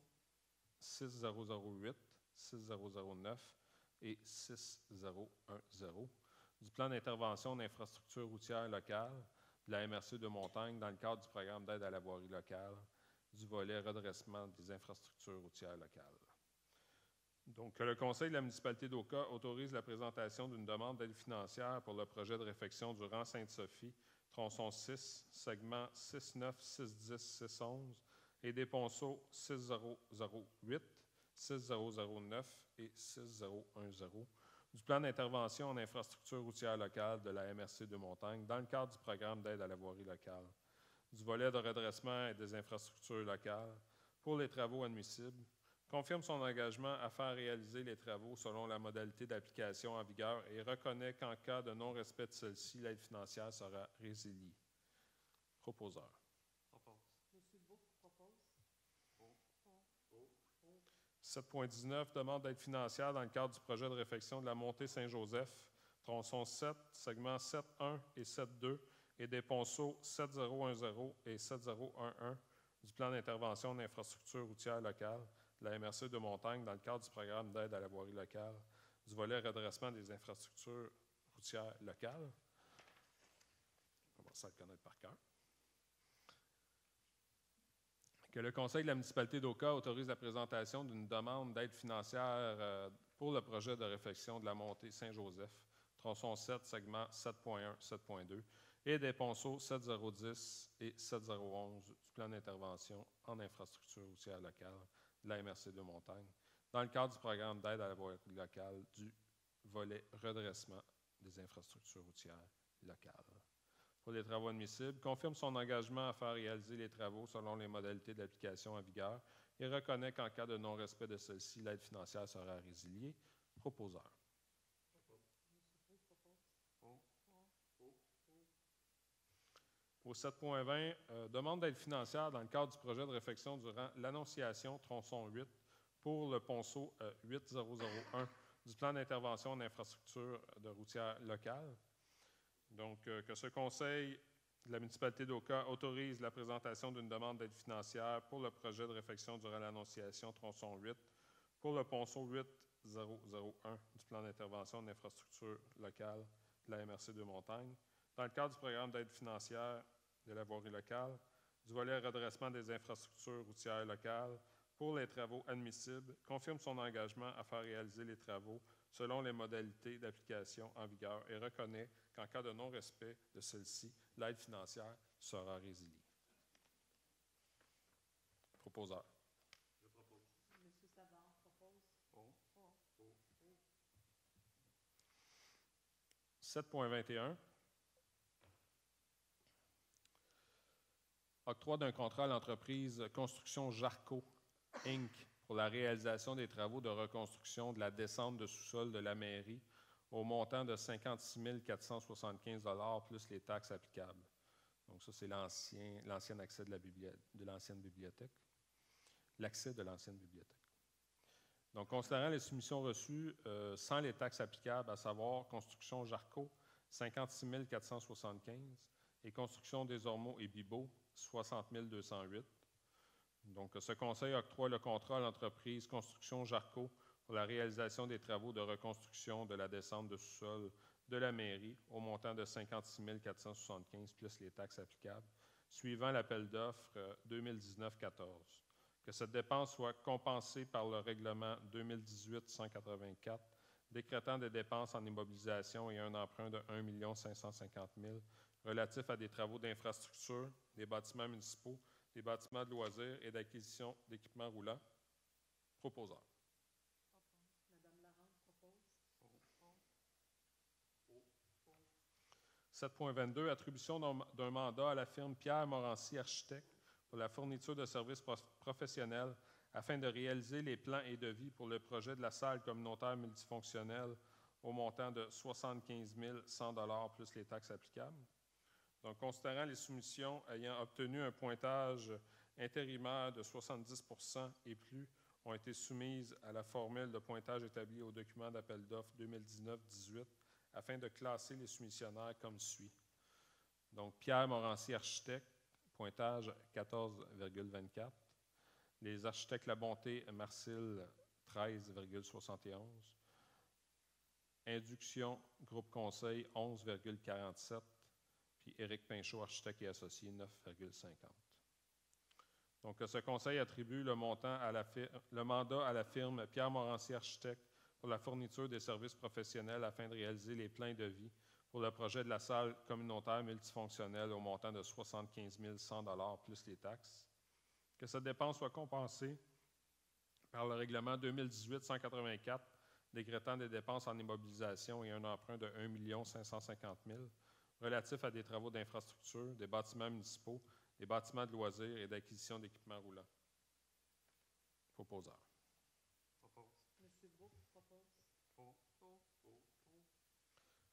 6008, 6009 et 6010 du plan d'intervention d'infrastructures routières locales de la MRC de Montagne dans le cadre du programme d'aide à la voirie locale du volet redressement des infrastructures routières locales. Donc, le Conseil de la municipalité d'Oka autorise la présentation d'une demande d'aide financière pour le projet de réfection du rang Sainte-Sophie, tronçon 6, segment 6-9, 6-10, 6-11 et des ponceaux 6008, 6009 et 6010 du plan d'intervention en infrastructure routière locale de la MRC de Montagne dans le cadre du programme d'aide à la voirie locale, du volet de redressement et des infrastructures locales pour les travaux admissibles, confirme son engagement à faire réaliser les travaux selon la modalité d'application en vigueur et reconnaît qu'en cas de non-respect de celle-ci, l'aide financière sera résiliée. Proposeur. Propose. M. Bouc propose. 7.19, demande d'aide financière dans le cadre du projet de réfection de la montée Saint-Joseph, tronçon 7, segments 7.1 et 7.2 et des ponceaux 7.010 et 7.011 du plan d'intervention en infrastructure routière locale de la MRC de Montagne dans le cadre du programme d'aide à la voirie locale du volet redressement des infrastructures routières locales. On commence à le connaître par cœur. Que le Conseil de la municipalité d'Oka autorise la présentation d'une demande d'aide financière pour le projet de réfection de la montée Saint-Joseph, tronçon 7, segment 7.1, 7.2, et des ponceaux 7.010 et 7.011 du plan d'intervention en infrastructure routière locale de la MRC de Montagne, dans le cadre du programme d'aide à la voirie locale du volet redressement des infrastructures routières locales. Pour les travaux admissibles, confirme son engagement à faire réaliser les travaux selon les modalités d'application en vigueur et reconnaît qu'en cas de non-respect de celle-ci, l'aide financière sera résiliée. Proposeur. Au 7.20, demande d'aide financière dans le cadre du projet de réfection durant l'annonciation tronçon 8 pour le ponceau 8001 du plan d'intervention en infrastructure de routière locale. Donc, que ce conseil de la municipalité d'Oka autorise la présentation d'une demande d'aide financière pour le projet de réfection durant l'annonciation tronçon 8 pour le ponceau 8001 du plan d'intervention en infrastructure locale de la MRC de Montagne, dans le cadre du programme d'aide financière de la voirie locale, du volet redressement des infrastructures routières locales pour les travaux admissibles, confirme son engagement à faire réaliser les travaux selon les modalités d'application en vigueur et reconnaît qu'en cas de non-respect de celle-ci, l'aide financière sera résiliée. Proposeur. Je propose. M. Savard propose. 7.21. Octroi d'un contrat à l'entreprise Construction Jarco, Inc. pour la réalisation des travaux de reconstruction de la descente de sous-sol de la mairie au montant de 56 475 $ plus les taxes applicables. Donc ça, c'est l'ancien accès de l'ancienne bibliothèque. L'accès de l'ancienne bibliothèque. Donc, considérant les soumissions reçues sans les taxes applicables, à savoir Construction Jarco, 56 475 et Construction des Ormeaux et Bibot, 60 208. Donc, ce conseil octroie le contrat à l'entreprise Construction Jarco pour la réalisation des travaux de reconstruction de la descente de sous-sol de la mairie au montant de 56 475 plus les taxes applicables, suivant l'appel d'offres 2019-14. Que cette dépense soit compensée par le règlement 2018-184, décrétant des dépenses en immobilisation et un emprunt de 1 550 000 relatif à des travaux d'infrastructure, des bâtiments municipaux, des bâtiments de loisirs et d'acquisition d'équipements roulants. Proposeur. Mme Larente propose. 7.22, attribution d'un mandat à la firme Pierre Morancy Architecte pour la fourniture de services professionnels afin de réaliser les plans et devis pour le projet de la salle communautaire multifonctionnelle au montant de 75 100 $ plus les taxes applicables. Donc, considérant les soumissions ayant obtenu un pointage intérimaire de 70 % et plus, ont été soumises à la formule de pointage établie au document d'appel d'offres 2019-18 afin de classer les soumissionnaires comme suit. Donc, Pierre Morancy Architecte, pointage 14,24. Les architectes La Bonté, Marcille, 13,71. Induction, groupe conseil, 11,47. Puis Éric Pinchot, architecte et associé, 9,50. Donc, ce conseil attribue le mandat à la firme Pierre Morancy Architecte pour la fourniture des services professionnels afin de réaliser les plans de vie pour le projet de la salle communautaire multifonctionnelle au montant de 75 100 $ plus les taxes. Que cette dépense soit compensée par le règlement 2018-184 décrétant des dépenses en immobilisation et un emprunt de 1 550 000 relatifs à des travaux d'infrastructure, des bâtiments municipaux, des bâtiments de loisirs et d'acquisition d'équipements roulants. Proposeur. Oppose. M. Bourque propose. Pour.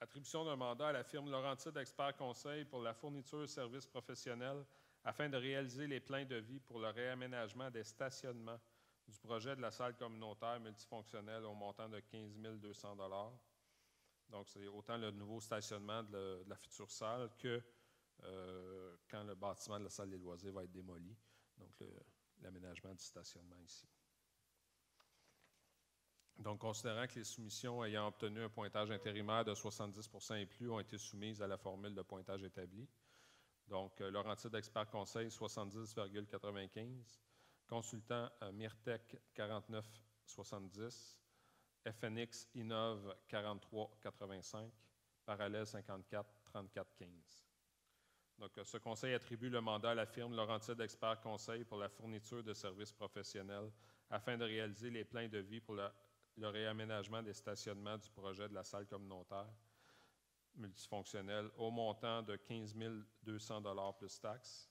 Attribution d'un mandat à la firme Laurentide Expert Conseil pour la fourniture de services professionnels afin de réaliser les plans de vie pour le réaménagement des stationnements du projet de la salle communautaire multifonctionnelle au montant de 15 200 $. Donc, c'est autant le nouveau stationnement de la future salle que quand le bâtiment de la salle des loisirs va être démoli. Donc, l'aménagement du stationnement ici. Donc, considérant que les soumissions ayant obtenu un pointage intérimaire de 70 % et plus ont été soumises à la formule de pointage établie. Donc, Laurentide Expert Conseil, 70,95. Consultant Myrtec, 49,70. FNX Innove, 43,85. Parallèle 54, 34,15. Donc, ce conseil attribue le mandat à la firme Laurentide Expert Conseil pour la fourniture de services professionnels afin de réaliser les plans de vie pour le réaménagement des stationnements du projet de la salle communautaire multifonctionnelle au montant de 15 200 $ plus taxes.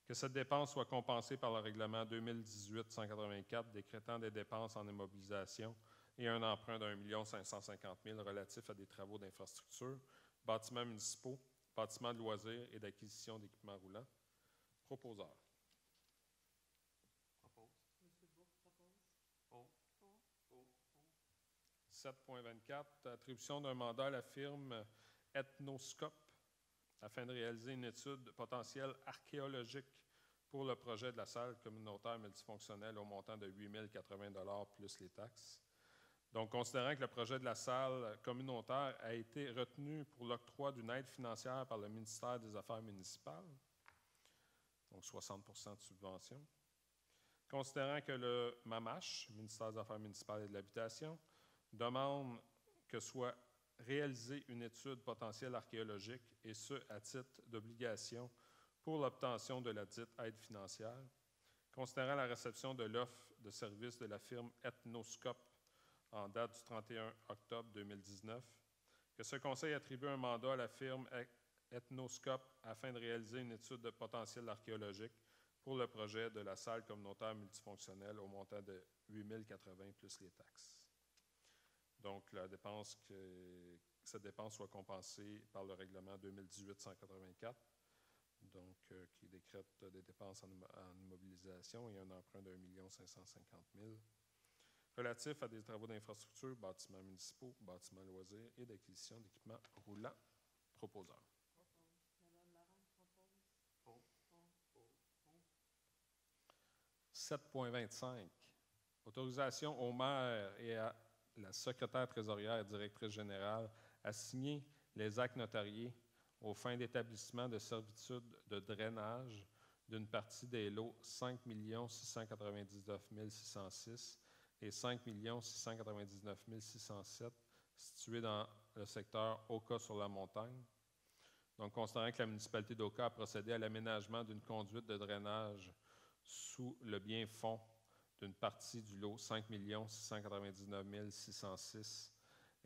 Que cette dépense soit compensée par le règlement 2018-184 décrétant des dépenses en immobilisation et un emprunt d'1 550 000 relatif à des travaux d'infrastructure, bâtiments municipaux, bâtiments de loisirs et d'acquisition d'équipements roulants. Proposeur. Oppose. M. Bourque propose. Pour. 7.24, attribution d'un mandat à la firme Ethnoscope afin de réaliser une étude potentielle archéologique pour le projet de la salle communautaire multifonctionnelle au montant de 8 080 $ plus les taxes. Donc, considérant que le projet de la salle communautaire a été retenu pour l'octroi d'une aide financière par le ministère des Affaires municipales, donc 60 % de subvention, considérant que le MAMACH, ministère des Affaires municipales et de l'Habitation, demande que soit réalisée une étude potentielle archéologique, et ce, à titre d'obligation pour l'obtention de la dite aide financière, considérant la réception de l'offre de service de la firme Ethnoscope en date du 31 octobre 2019, que ce conseil attribue un mandat à la firme Ethnoscope afin de réaliser une étude de potentiel archéologique pour le projet de la salle communautaire multifonctionnelle au montant de 8 080 plus les taxes. Donc, cette dépense soit compensée par le règlement 2018-184, donc qui décrète des dépenses en immobilisation et un emprunt d'1 550 000 relatif à des travaux d'infrastructure, bâtiments municipaux, bâtiments loisirs et d'acquisition d'équipements roulants. Proposeur. Propose. Mme Marante propose. Pour. 7.25. Autorisation au maire et à la secrétaire trésorière et directrice générale à signer les actes notariés aux fins d'établissement de servitude de drainage d'une partie des lots 5 699 606 et 5 699 607 situés dans le secteur Oka-sur-la-Montagne. Donc, considérant que la municipalité d'Oka a procédé à l'aménagement d'une conduite de drainage sous le bien-fond d'une partie du lot 5 699 606,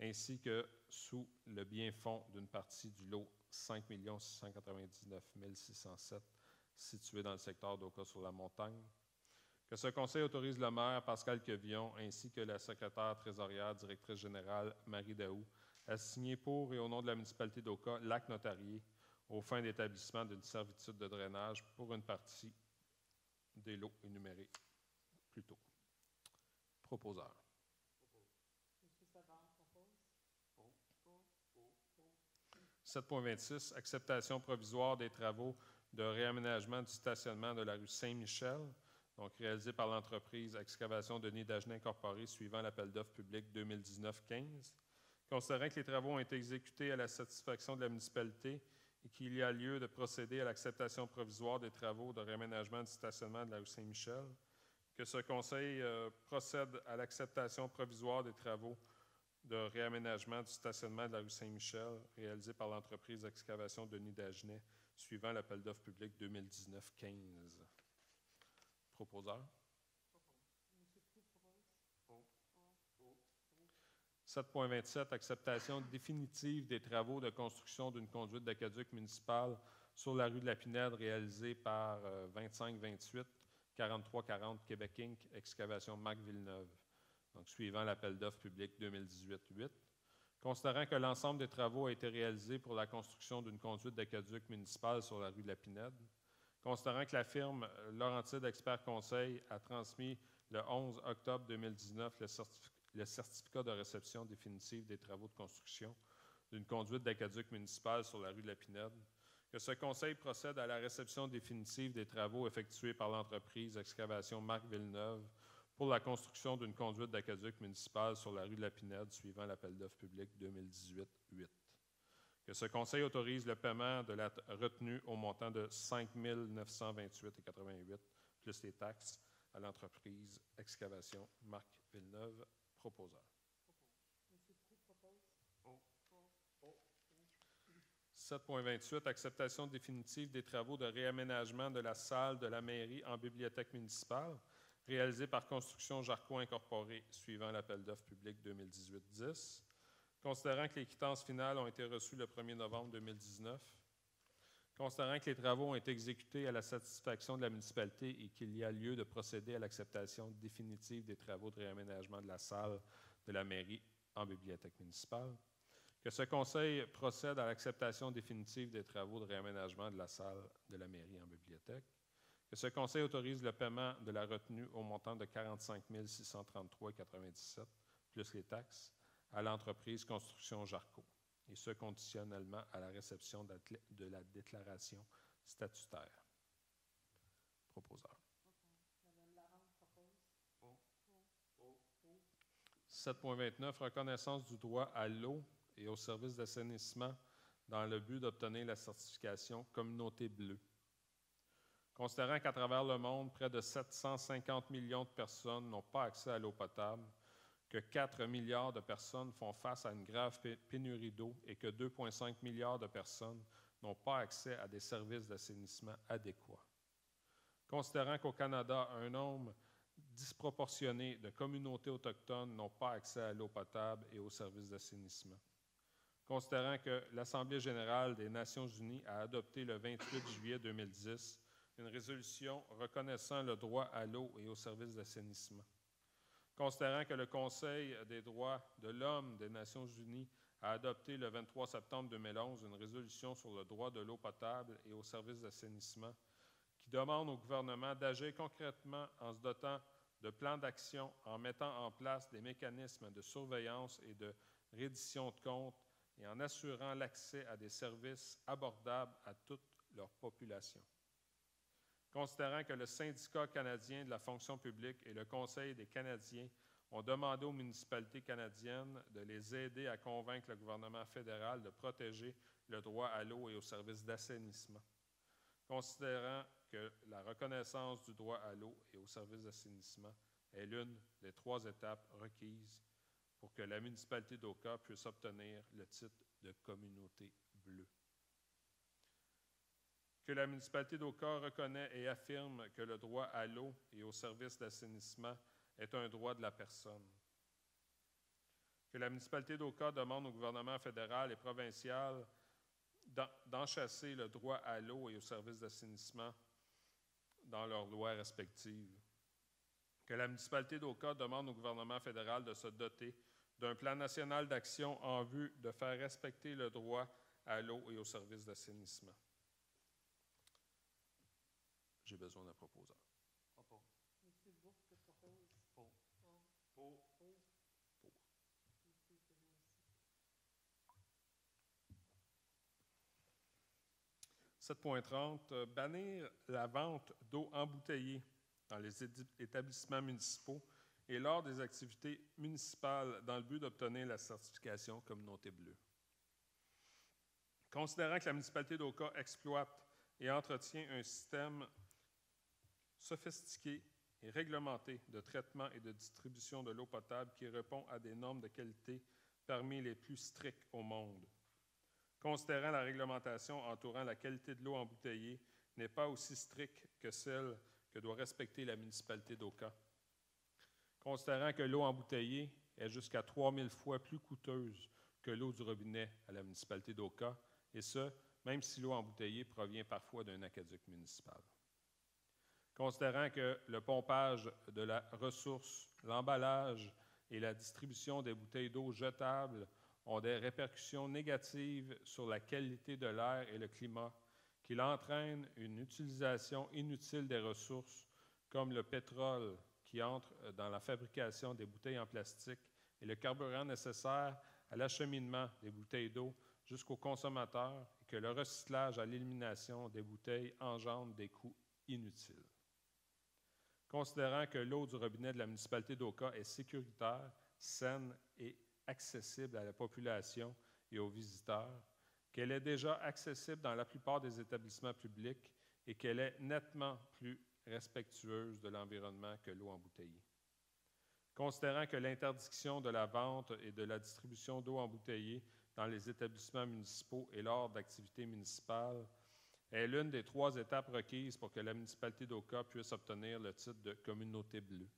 ainsi que sous le bien-fond d'une partie du lot 5 699 607, situé dans le secteur d'Oka-sur-la-Montagne. Que ce conseil autorise le maire Pascal Quevillon, ainsi que la secrétaire trésorière directrice générale Marie Daou, à signer pour et au nom de la municipalité d'Oka l'acte notarié aux fins d'établissement d'une servitude de drainage pour une partie des lots énumérés plus tôt. Proposeur. M. Savard propose. 7.26, acceptation provisoire des travaux de réaménagement du stationnement de la rue Saint-Michel, donc réalisé par l'entreprise Excavation Denis Dagenet Incorporée suivant l'appel d'offres public 2019-15. Considérant que les travaux ont été exécutés à la satisfaction de la municipalité et qu'il y a lieu de procéder à l'acceptation provisoire des travaux de réaménagement du stationnement de la rue Saint-Michel, que ce conseil procède à l'acceptation provisoire des travaux de réaménagement du stationnement de la rue Saint-Michel réalisé par l'entreprise Excavation Denis Dagenet suivant l'appel d'offres public 2019-15. Proposeur. M. Proux propose. 7.27, acceptation définitive des travaux de construction d'une conduite d'aqueduc municipal sur la rue de la Pinède réalisée par 2528 4340 Québec Inc., excavation Marc Villeneuve. Donc, suivant l'appel d'offres public 2018-8. Considérant que l'ensemble des travaux a été réalisé pour la construction d'une conduite d'aqueduc municipal sur la rue de la Pinède. Considérant que la firme Laurentide Expert Conseil a transmis le 11 octobre 2019 le certificat de réception définitive des travaux de construction d'une conduite d'aqueduc municipal sur la rue de la Pinède, que ce conseil procède à la réception définitive des travaux effectués par l'entreprise Excavation Marc Villeneuve pour la construction d'une conduite d'aqueduc municipal sur la rue de la Pinède suivant l'appel d'offres public 2018-8. Que ce conseil autorise le paiement de la retenue au montant de 5 928,88 plus les taxes à l'entreprise Excavation Marc Villeneuve, proposeur. 7.28, acceptation définitive des travaux de réaménagement de la salle de la mairie en bibliothèque municipale, réalisée par Construction Jarcot Incorporée, suivant l'appel d'offres public 2018-10. Considérant que les quittances finales ont été reçues le 1er novembre 2019. Considérant que les travaux ont été exécutés à la satisfaction de la municipalité et qu'il y a lieu de procéder à l'acceptation définitive des travaux de réaménagement de la salle de la mairie en bibliothèque municipale. Que ce conseil procède à l'acceptation définitive des travaux de réaménagement de la salle de la mairie en bibliothèque. Que ce conseil autorise le paiement de la retenue au montant de 45 633,97 plus les taxes à l'entreprise Construction Jarcot, et ce conditionnellement à la réception de la déclaration statutaire. Proposeur. Madame Larente propose. 7.29, reconnaissance du droit à l'eau et aux services d'assainissement dans le but d'obtenir la certification Communauté bleue. Considérant qu'à travers le monde, près de 750 millions de personnes n'ont pas accès à l'eau potable, que 4 milliards de personnes font face à une grave pénurie d'eau et que 2,5 milliards de personnes n'ont pas accès à des services d'assainissement adéquats. Considérant qu'au Canada, un nombre disproportionné de communautés autochtones n'ont pas accès à l'eau potable et aux services d'assainissement. Considérant que l'Assemblée générale des Nations unies a adopté le 28 juillet 2010 une résolution reconnaissant le droit à l'eau et aux services d'assainissement. Considérant que le Conseil des droits de l'homme des Nations unies a adopté le 23 septembre 2011 une résolution sur le droit de l'eau potable et aux services d'assainissement qui demande au gouvernement d'agir concrètement en se dotant de plans d'action, en mettant en place des mécanismes de surveillance et de reddition de comptes et en assurant l'accès à des services abordables à toute leur population. Considérant que le Syndicat canadien de la fonction publique et le Conseil des Canadiens ont demandé aux municipalités canadiennes de les aider à convaincre le gouvernement fédéral de protéger le droit à l'eau et aux services d'assainissement. Considérant que la reconnaissance du droit à l'eau et aux services d'assainissement est l'une des 3 étapes requises pour que la municipalité d'Oka puisse obtenir le titre de communauté bleue. Que la municipalité d'Oka reconnaît et affirme que le droit à l'eau et aux services d'assainissement est un droit de la personne. Que la municipalité d'Oka demande au gouvernement fédéral et provincial d'enchasser le droit à l'eau et aux services d'assainissement dans leurs lois respectives. Que la municipalité d'Oka demande au gouvernement fédéral de se doter d'un plan national d'action en vue de faire respecter le droit à l'eau et aux services d'assainissement. J'ai besoin d'un proposeur. Propose. Monsieur Bourque propose. Pour. Pour. Pour. Pour. Monsieur Perrault aussi. 7.30, bannir la vente d'eau embouteillée dans les établissements municipaux et lors des activités municipales dans le but d'obtenir la certification Communauté bleue. Considérant que la municipalité d'Oka exploite et entretient un système sophistiqué et réglementé de traitement et de distribution de l'eau potable qui répond à des normes de qualité parmi les plus strictes au monde. Considérant la réglementation entourant la qualité de l'eau embouteillée n'est pas aussi stricte que celle que doit respecter la municipalité d'Oka. Considérant que l'eau embouteillée est jusqu'à 3000 fois plus coûteuse que l'eau du robinet à la municipalité d'Oka, et ce, même si l'eau embouteillée provient parfois d'un aqueduc municipal. Considérant que le pompage de la ressource, l'emballage et la distribution des bouteilles d'eau jetables ont des répercussions négatives sur la qualité de l'air et le climat, qu'il entraîne une utilisation inutile des ressources comme le pétrole qui entre dans la fabrication des bouteilles en plastique et le carburant nécessaire à l'acheminement des bouteilles d'eau jusqu'aux consommateurs, et que le recyclage à l'élimination des bouteilles engendre des coûts inutiles. Considérant que l'eau du robinet de la municipalité d'Oka est sécuritaire, saine et accessible à la population et aux visiteurs, qu'elle est déjà accessible dans la plupart des établissements publics et qu'elle est nettement plus respectueuse de l'environnement que l'eau embouteillée. Considérant que l'interdiction de la vente et de la distribution d'eau embouteillée dans les établissements municipaux et lors d'activités municipales est l'une des 3 étapes requises pour que la municipalité d'Oka puisse obtenir le titre de communauté bleue.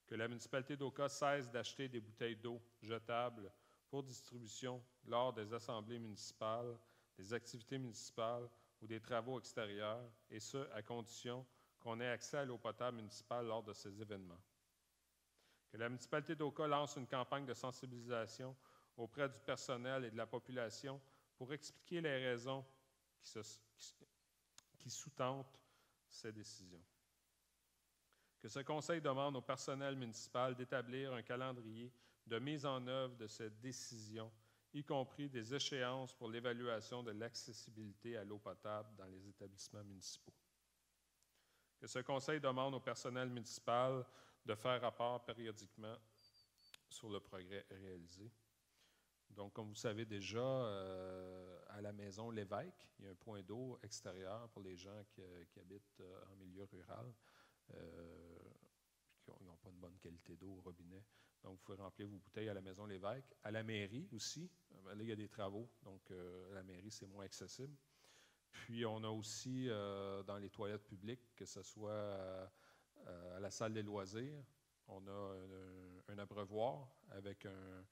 Que la municipalité d'Oka cesse d'acheter des bouteilles d'eau jetables pour distribution lors des assemblées municipales, des activités municipales ou des travaux extérieurs, et ce, à condition qu'on ait accès à l'eau potable municipale lors de ces événements. Que la municipalité d'Oka lance une campagne de sensibilisation auprès du personnel et de la population pour expliquer les raisons qui sous-tentent ces décisions. Que ce conseil demande au personnel municipal d'établir un calendrier de mise en œuvre de ces décisions, y compris des échéances pour l'évaluation de l'accessibilité à l'eau potable dans les établissements municipaux. Que ce conseil demande au personnel municipal de faire rapport périodiquement sur le progrès réalisé. Donc, comme vous savez déjà, à la maison L'Évêque, il y a un point d'eau extérieur pour les gens qui habitent en milieu rural, qui n'ont pas une bonne qualité d'eau au robinet. Donc, vous pouvez remplir vos bouteilles à la maison L'Évêque. À la mairie aussi, là, il y a des travaux, donc à la mairie, c'est moins accessible. Puis, on a aussi dans les toilettes publiques, que ce soit à la salle des loisirs, on a un abreuvoir avec un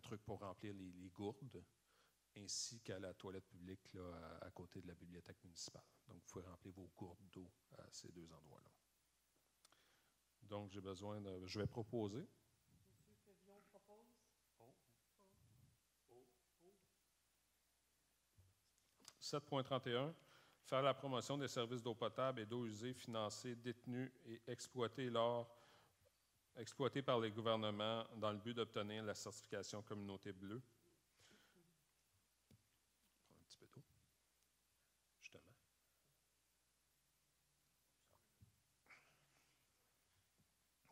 truc pour remplir les gourdes, ainsi qu'à la toilette publique là, à côté de la bibliothèque municipale. Donc, vous pouvez remplir vos gourdes d'eau à ces 2 endroits-là. Donc, je vais proposer. M. Févion propose. 7.31. Faire la promotion des services d'eau potable et d'eau usée financés, détenus et exploités par les gouvernements dans le but d'obtenir la certification communauté bleue. On prend un petit peu d'eau, justement.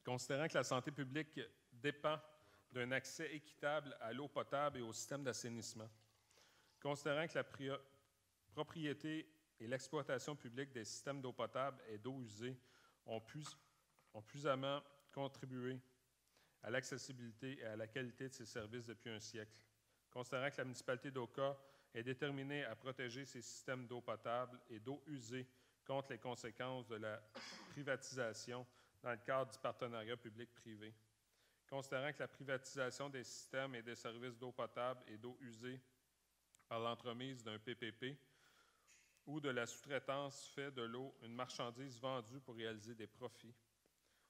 Considérant que la santé publique dépend d'un accès équitable à l'eau potable et au système d'assainissement. Considérant que la propriété et l'exploitation publique des systèmes d'eau potable et d'eau usée ont puissamment contribué à l'accessibilité et à la qualité de ces services depuis un siècle. Considérant que la municipalité d'Oka est déterminée à protéger ces systèmes d'eau potable et d'eau usée contre les conséquences de la privatisation dans le cadre du partenariat public-privé. Considérant que la privatisation des systèmes et des services d'eau potable et d'eau usée par l'entremise d'un PPP ou de la sous-traitance fait de l'eau une marchandise vendue pour réaliser des profits.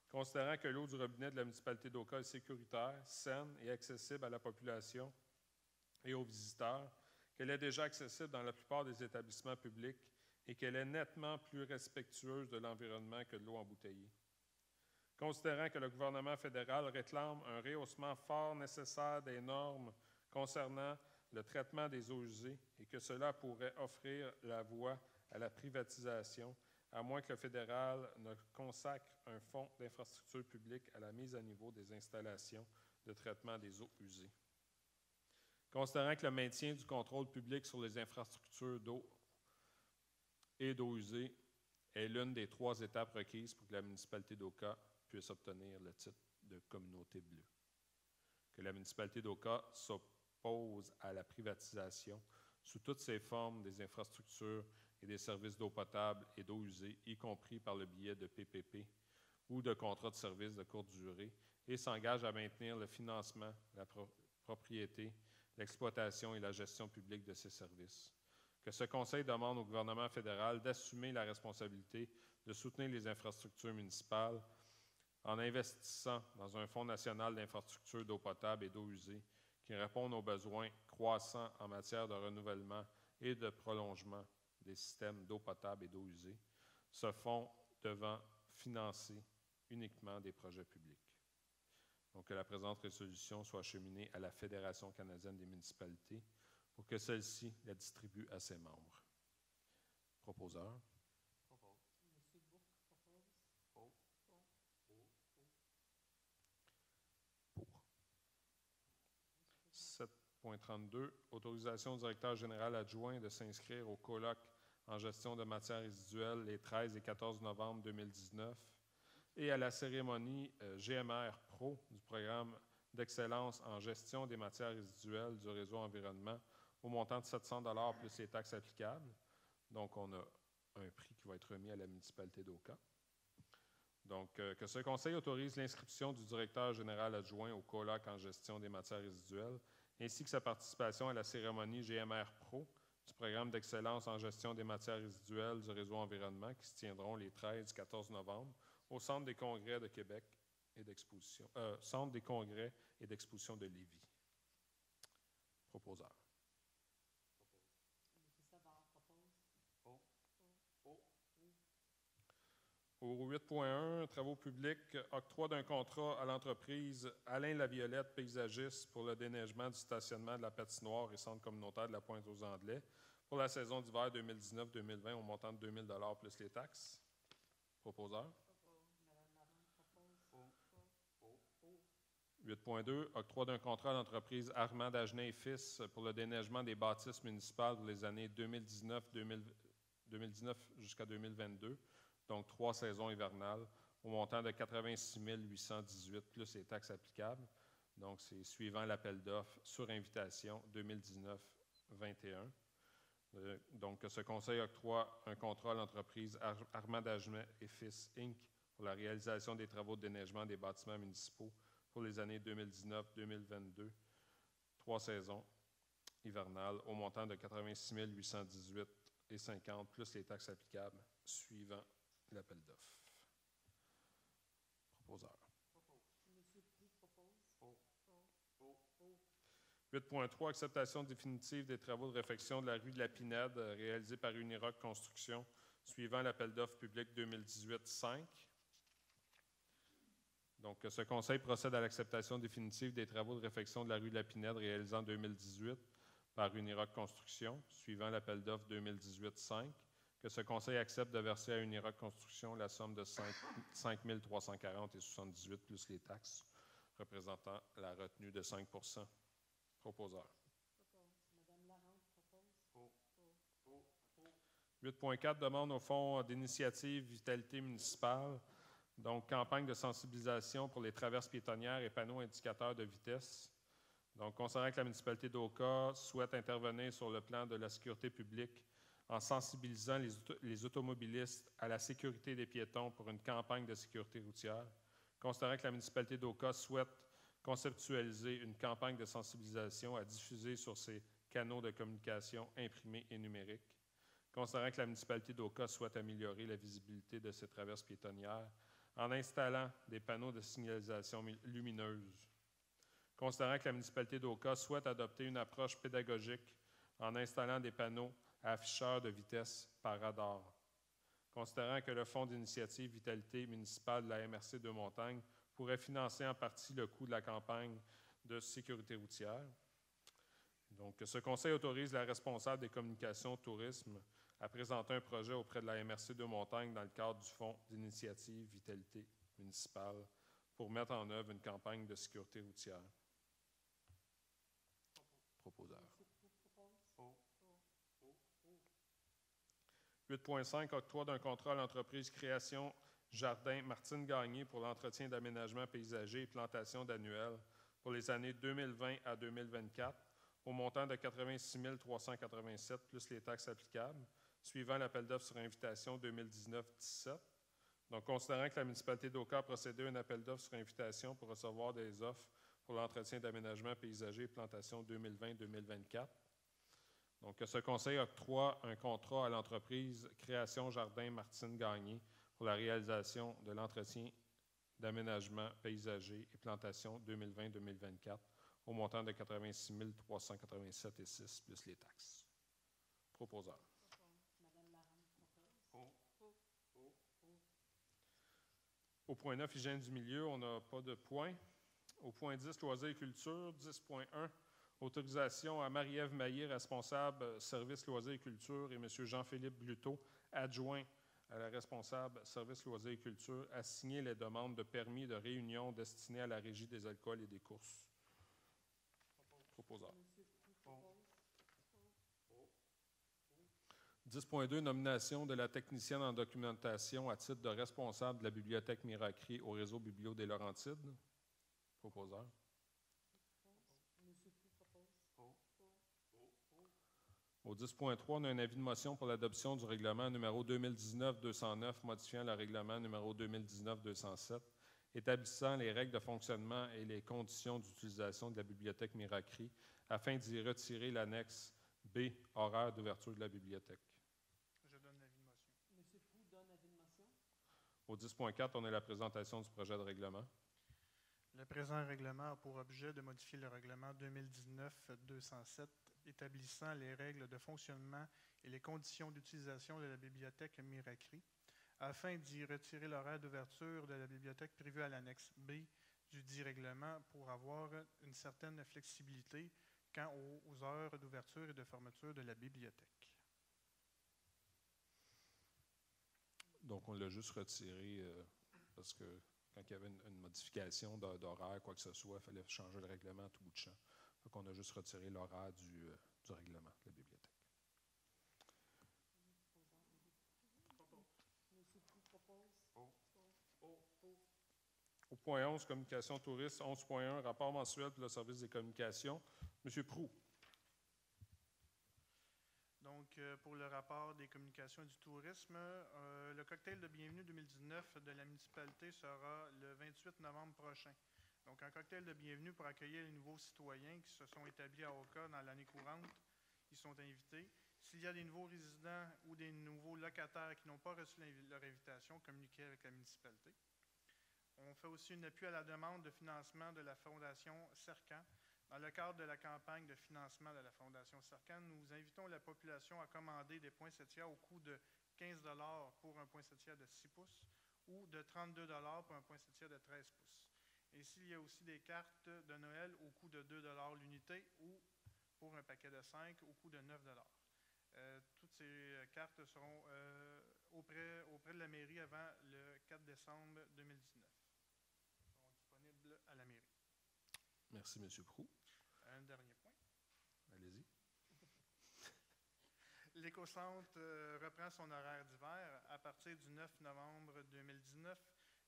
Considérant que l'eau du robinet de la municipalité d'Oka est sécuritaire, saine et accessible à la population et aux visiteurs, qu'elle est déjà accessible dans la plupart des établissements publics et qu'elle est nettement plus respectueuse de l'environnement que de l'eau embouteillée. Considérant que le gouvernement fédéral réclame un rehaussement fort nécessaire des normes concernant le traitement des eaux usées et que cela pourrait offrir la voie à la privatisation, à moins que le fédéral ne consacre un fonds d'infrastructure publique à la mise à niveau des installations de traitement des eaux usées. Considérant que le maintien du contrôle public sur les infrastructures d'eau et d'eau usée est l'une des 3 étapes requises pour que la municipalité d'Oka puisse obtenir le titre de communauté bleue. Que la municipalité d'Oka s'oppose à la privatisation sous toutes ses formes des infrastructures et des services d'eau potable et d'eau usée, y compris par le biais de PPP, ou de contrats de services de courte durée et s'engage à maintenir le financement, la propriété, l'exploitation et la gestion publique de ces services. Que ce Conseil demande au gouvernement fédéral d'assumer la responsabilité de soutenir les infrastructures municipales en investissant dans un Fonds national d'infrastructures d'eau potable et d'eau usée qui répondent aux besoins croissants en matière de renouvellement et de prolongement des systèmes d'eau potable et d'eau usée, ce fonds devant financer uniquement des projets publics. Donc, que la présente résolution soit acheminée à la Fédération canadienne des municipalités pour que celle-ci la distribue à ses membres. Proposeur. Propose. Monsieur Bourque propose. Pour. Pour. 7.32. Autorisation au directeur général adjoint de s'inscrire au colloque en gestion de matières résiduelles les 13 et 14 novembre 2019 et à la cérémonie GMR Pro du programme d'excellence en gestion des matières résiduelles du réseau environnement au montant de 700 $ plus les taxes applicables. Donc, on a un prix qui va être remis à la municipalité d'Oka. Donc, que ce conseil autorise l'inscription du directeur général adjoint au colloque en gestion des matières résiduelles, ainsi que sa participation à la cérémonie GMR Pro du programme d'excellence en gestion des matières résiduelles du réseau environnement qui se tiendront les 13 et 14 novembre au Centre des congrès de Québec et d'exposition, Centre des congrès et d'exposition de Lévis. Proposeur. Monsieur Savard propose. Pour. Au 8.1, travaux publics, octroi d'un contrat à l'entreprise Alain Laviolette, paysagiste, pour le déneigement du stationnement de la patinoire et centre communautaire de la Pointe-aux-Anglais pour la saison d'hiver 2019-2020 au montant de 2 000 $ plus les taxes. Proposeur. Madame Larente propose. Pour. 8.2, octroi d'un contrat à l'entreprise Armand Dagenet et Fils pour le déneigement des bâtisses municipales pour les années 2019 jusqu'à 2022. Donc 3 saisons hivernales, au montant de 86 818 plus les taxes applicables. Donc, c'est suivant l'appel d'offres sur invitation 2019-21. Donc, que ce conseil octroie un contrat à l'entreprise Armand Dagenet et Fils, Inc. pour la réalisation des travaux de déneigement des bâtiments municipaux pour les années 2019-2022, 3 saisons hivernales, au montant de 86 818 et 50 plus les taxes applicables, suivant l'appel d'offres. Proposeur. Monsieur Prou propose. Pour. 8.3, acceptation définitive des travaux de réfection de la rue de la Pinède réalisés par Uniroc Construction, suivant l'appel d'offres public 2018-5. Donc, ce conseil procède à l'acceptation définitive des travaux de réfection de la rue de la Pinède réalisés en 2018 par Uniroc Construction, suivant l'appel d'offres 2018-5. Que ce conseil accepte de verser à Uniroc Construction la somme de 5 340 et 78 plus les taxes, représentant la retenue de 5 %. Proposeur. Madame Larente propose. Pour. 8.4, demande au Fonds d'initiative Vitalité municipale, donc campagne de sensibilisation pour les traverses piétonnières et panneaux indicateurs de vitesse. Donc, considérant que la municipalité d'Oka souhaite intervenir sur le plan de la sécurité publique en sensibilisant les automobilistes à la sécurité des piétons pour une campagne de sécurité routière, considérant que la municipalité d'Oka souhaite conceptualiser une campagne de sensibilisation à diffuser sur ses canaux de communication imprimés et numériques, considérant que la municipalité d'Oka souhaite améliorer la visibilité de ses traverses piétonnières en installant des panneaux de signalisation lumineuse, considérant que la municipalité d'Oka souhaite adopter une approche pédagogique en installant des panneaux à afficheurs de vitesse par radar, considérant que le Fonds d'initiative Vitalité municipale de la MRC de Montagne pourrait financer en partie le coût de la campagne de sécurité routière. Donc, ce conseil autorise la responsable des communications tourisme à présenter un projet auprès de la MRC de Montagne dans le cadre du Fonds d'initiative Vitalité municipale pour mettre en œuvre une campagne de sécurité routière. Proposeur. 8.5, octroi d'un contrat à l'entreprise Création Jardin Martine Gagné pour l'entretien d'aménagement paysager et plantation d'annuels pour les années 2020 à 2024 au montant de 86 387 plus les taxes applicables, suivant l'appel d'offres sur invitation 2019-17. Donc, considérant que la municipalité d'Oka a procédé à un appel d'offres sur invitation pour recevoir des offres pour l'entretien d'aménagement paysager et plantation 2020-2024, donc, ce conseil octroie un contrat à l'entreprise Création Jardin Martine Gagné pour la réalisation de l'entretien d'aménagement paysager et plantation 2020-2024 au montant de 86 387,06 plus les taxes. Proposeur. Madame Marante propose. Au point 9, hygiène du milieu, on n'a pas de point. Au point 10, loisirs et culture, 10.1, autorisation à Marie-Ève Maillé, responsable service loisirs et culture, et M. Jean-Philippe Gluteau, adjoint à la responsable service loisirs et culture, à signer les demandes de permis de réunion destinées à la régie des alcools et des courses. Proposeur. 10.2, nomination de la technicienne en documentation à titre de responsable de la bibliothèque Miracri au réseau Biblio des Laurentides. Proposeur. Au 10.3, on a un avis de motion pour l'adoption du règlement numéro 2019-209 modifiant le règlement numéro 2019-207 établissant les règles de fonctionnement et les conditions d'utilisation de la bibliothèque Miracri afin d'y retirer l'annexe B, horaire d'ouverture de la bibliothèque. Je donne l'avis de motion. M. Proulx donne avis de motion. Au 10.4, on a la présentation du projet de règlement. Le présent règlement a pour objet de modifier le règlement 2019-207 établissant les règles de fonctionnement et les conditions d'utilisation de la bibliothèque Miracri afin d'y retirer l'horaire d'ouverture de la bibliothèque prévu à l'annexe B du dit règlement pour avoir une certaine flexibilité quant aux heures d'ouverture et de fermeture de la bibliothèque. Donc, on l'a juste retiré parce que quand il y avait une modification d'horaire, quoi que ce soit, il fallait changer le règlement à tout bout de champ. Donc, on a juste retiré l'horaire du règlement de la bibliothèque. Au point 11, communication touriste, 11.1, rapport mensuel pour le service des communications. M. Proulx. Donc, pour le rapport des communications et du tourisme, le cocktail de bienvenue 2019 de la municipalité sera le 28 novembre prochain. Donc, un cocktail de bienvenue pour accueillir les nouveaux citoyens qui se sont établis à Oka dans l'année courante. Ils sont invités. S'il y a des nouveaux résidents ou des nouveaux locataires qui n'ont pas reçu leur invitation, communiquez avec la municipalité. On fait aussi un appui à la demande de financement de la Fondation Cercan. Dans le cadre de la campagne de financement de la Fondation Cercan, nous invitons la population à commander des poinsettias au coût de 15 $ pour un poinsettia de 6 pouces ou de 32 $ pour un poinsettia de 13 pouces. Ainsi, il y a aussi des cartes de Noël au coût de 2 $ l'unité ou pour un paquet de 5 au coût de 9 $. Toutes ces cartes seront auprès de la mairie avant le 4 décembre 2019. Elles seront disponibles à la mairie. Merci, M. Proulx. Un dernier point. Allez-y. L'écocentre reprend son horaire d'hiver à partir du 9 novembre 2019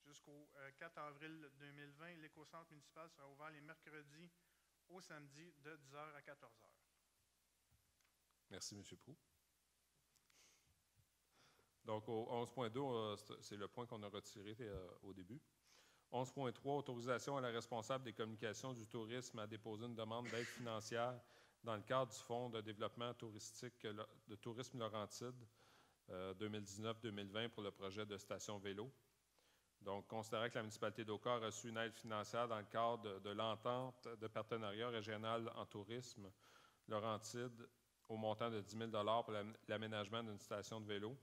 jusqu'au 4 avril 2020. L'écocentre municipal sera ouvert les mercredis au samedi de 10h à 14h. Merci, M. Proulx. Donc, au 11.2, c'est le point qu'on a retiré au début. 11.3, autorisation à la responsable des communications du tourisme à déposer une demande d'aide financière dans le cadre du Fonds de développement touristique de tourisme Laurentide 2019-2020 pour le projet de station vélo. Donc, considérant que la municipalité d'Oka a reçu une aide financière dans le cadre de l'entente de partenariat régional en tourisme Laurentide au montant de 10 000 $ pour l'aménagement d'une station de vélo.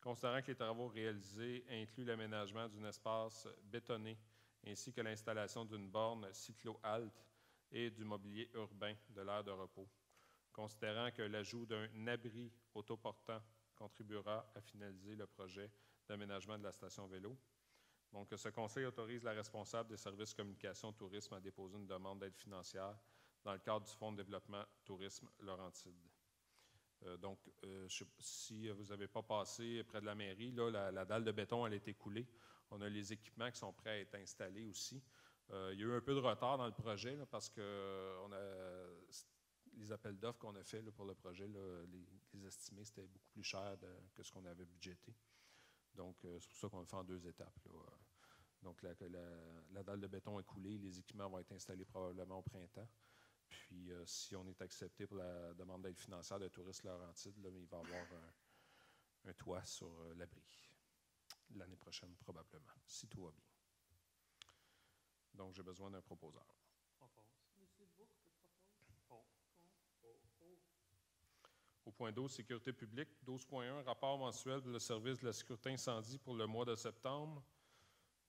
Considérant que les travaux réalisés incluent l'aménagement d'un espace bétonné ainsi que l'installation d'une borne cyclo-halte et du mobilier urbain de l'aire de repos. Considérant que l'ajout d'un abri autoportant contribuera à finaliser le projet d'aménagement de la station vélo. Donc, ce conseil autorise la responsable des services communication tourisme à déposer une demande d'aide financière dans le cadre du Fonds de développement tourisme Laurentide. Donc, si vous n'avez pas passé près de la mairie, là, la dalle de béton elle a été coulée. On a les équipements qui sont prêts à être installés aussi. Il y a eu un peu de retard dans le projet là, parce que les appels d'offres qu'on a fait là, pour le projet, là, les estimés, c'était beaucoup plus cher que ce qu'on avait budgété. Donc, c'est pour ça qu'on le fait en 2 étapes, là. Donc, la dalle de béton est coulée, les équipements vont être installés probablement au printemps. Puis, si on est accepté pour la demande d'aide financière de Tourisme Laurentides, là, il va y avoir un toit sur l'abri l'année prochaine, probablement, si tout va bien. Donc, j'ai besoin d'un proposeur. Propose. Monsieur Bourque propose. Au point 12, sécurité publique. 12.1, rapport mensuel pour le service de la sécurité incendie pour le mois de septembre.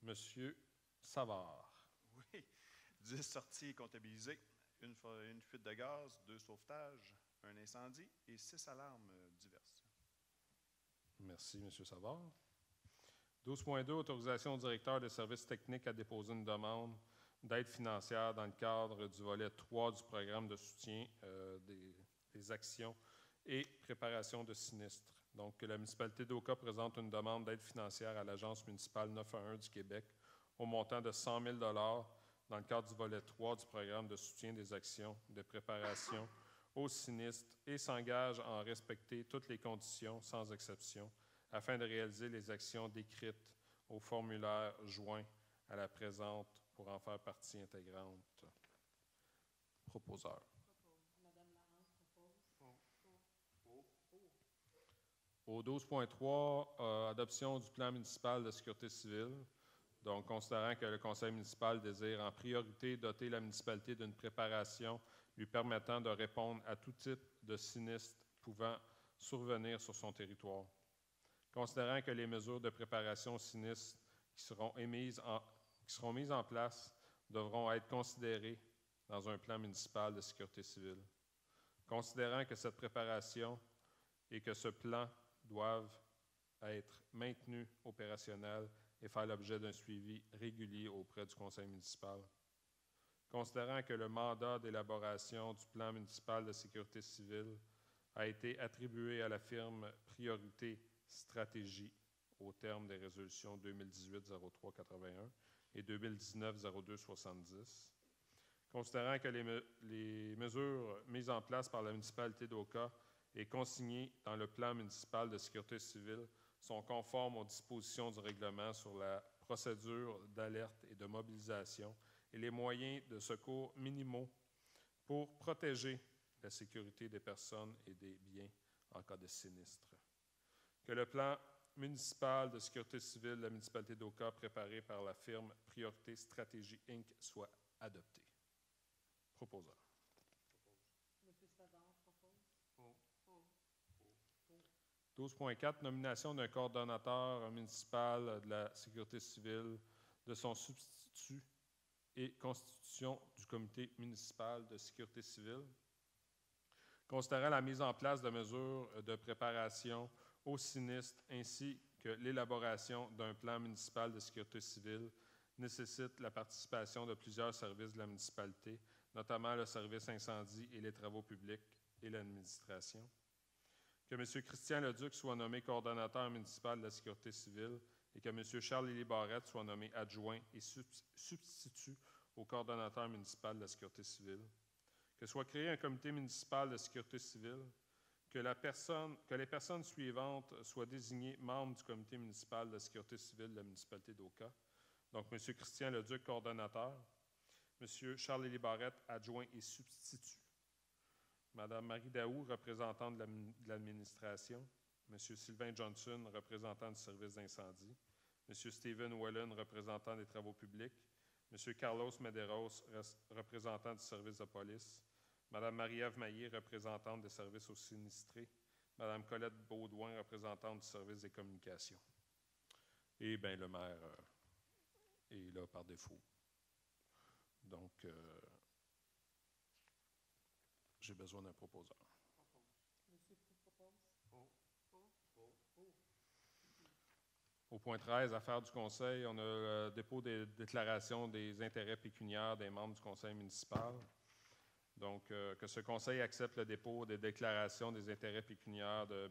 Monsieur Savard. Oui, 10 sorties comptabilisées, une fuite de gaz, 2 sauvetages, un incendie et 6 alarmes diverses. Merci, M. Savard. 12.2, autorisation au directeur des services techniques à déposer une demande d'aide financière dans le cadre du volet 3 du programme de soutien des actions et préparation de sinistres. Donc, la municipalité d'Oka présente une demande d'aide financière à l'Agence municipale 911 du Québec au montant de 100 000 dans le cadre du volet 3 du programme de soutien des actions de préparation aux sinistres et s'engage à en respecter toutes les conditions, sans exception, afin de réaliser les actions décrites au formulaire joint à la présente pour en faire partie intégrante. Proposeur. Au 12.3, adoption du plan municipal de sécurité civile. Donc, considérant que le conseil municipal désire en priorité doter la municipalité d'une préparation lui permettant de répondre à tout type de sinistre pouvant survenir sur son territoire. Considérant que les mesures de préparation aux sinistres qui seront mises en place devront être considérées dans un plan municipal de sécurité civile. Considérant que cette préparation et que ce plan doivent être maintenus opérationnels et faire l'objet d'un suivi régulier auprès du conseil municipal. Considérant que le mandat d'élaboration du plan municipal de sécurité civile a été attribué à la firme Priorité Stratégie au terme des résolutions 2018-03-81 et 2019-02-70. Considérant que les mesures mises en place par la municipalité d'Oka et consignées dans le plan municipal de sécurité civile sont conformes aux dispositions du règlement sur la procédure d'alerte et de mobilisation et les moyens de secours minimaux pour protéger la sécurité des personnes et des biens en cas de sinistre. Que le plan municipal de sécurité civile de la municipalité d'Oka préparé par la firme Priorité Stratégie Inc. soit adopté. Proposeur. Monsieur Savard propose. 12.4, nomination d'un coordonnateur municipal de la sécurité civile, de son substitut et constitution du comité municipal de sécurité civile. Considérant la mise en place de mesures de préparation au sinistre ainsi que l'élaboration d'un plan municipal de sécurité civile nécessite la participation de plusieurs services de la municipalité, notamment le service incendie et les travaux publics et l'administration. Que M. Christian Leduc soit nommé coordonnateur municipal de la sécurité civile et que M. Charles-Élie Barrette soit nommé adjoint et substitut au coordonnateur municipal de la sécurité civile. Que soit créé un comité municipal de sécurité civile, que les personnes suivantes soient désignées membres du comité municipal de la sécurité civile de la municipalité d'Oka. Donc, M. Christian Leduc, coordonnateur, M. Charles-Élie Barrette, adjoint et substitut, Mme Marie Daou, représentante de l'administration, M. Sylvain Johnson, représentant du service d'incendie, M. Stephen Wellen, représentant des travaux publics, M. Carlos Medeiros, représentant du service de police, Mme Marie-Ève Maillé, représentante des services aux sinistrés, Mme Colette Baudouin, représentante du service des communications. Et bien, le maire est là par défaut. Donc, j'ai besoin d'un proposeur. Monsieur propose. Au point 13, affaires du conseil, on a le dépôt des déclarations des intérêts pécuniaires des membres du conseil municipal. Donc, que ce conseil accepte le dépôt des déclarations des intérêts pécuniaires de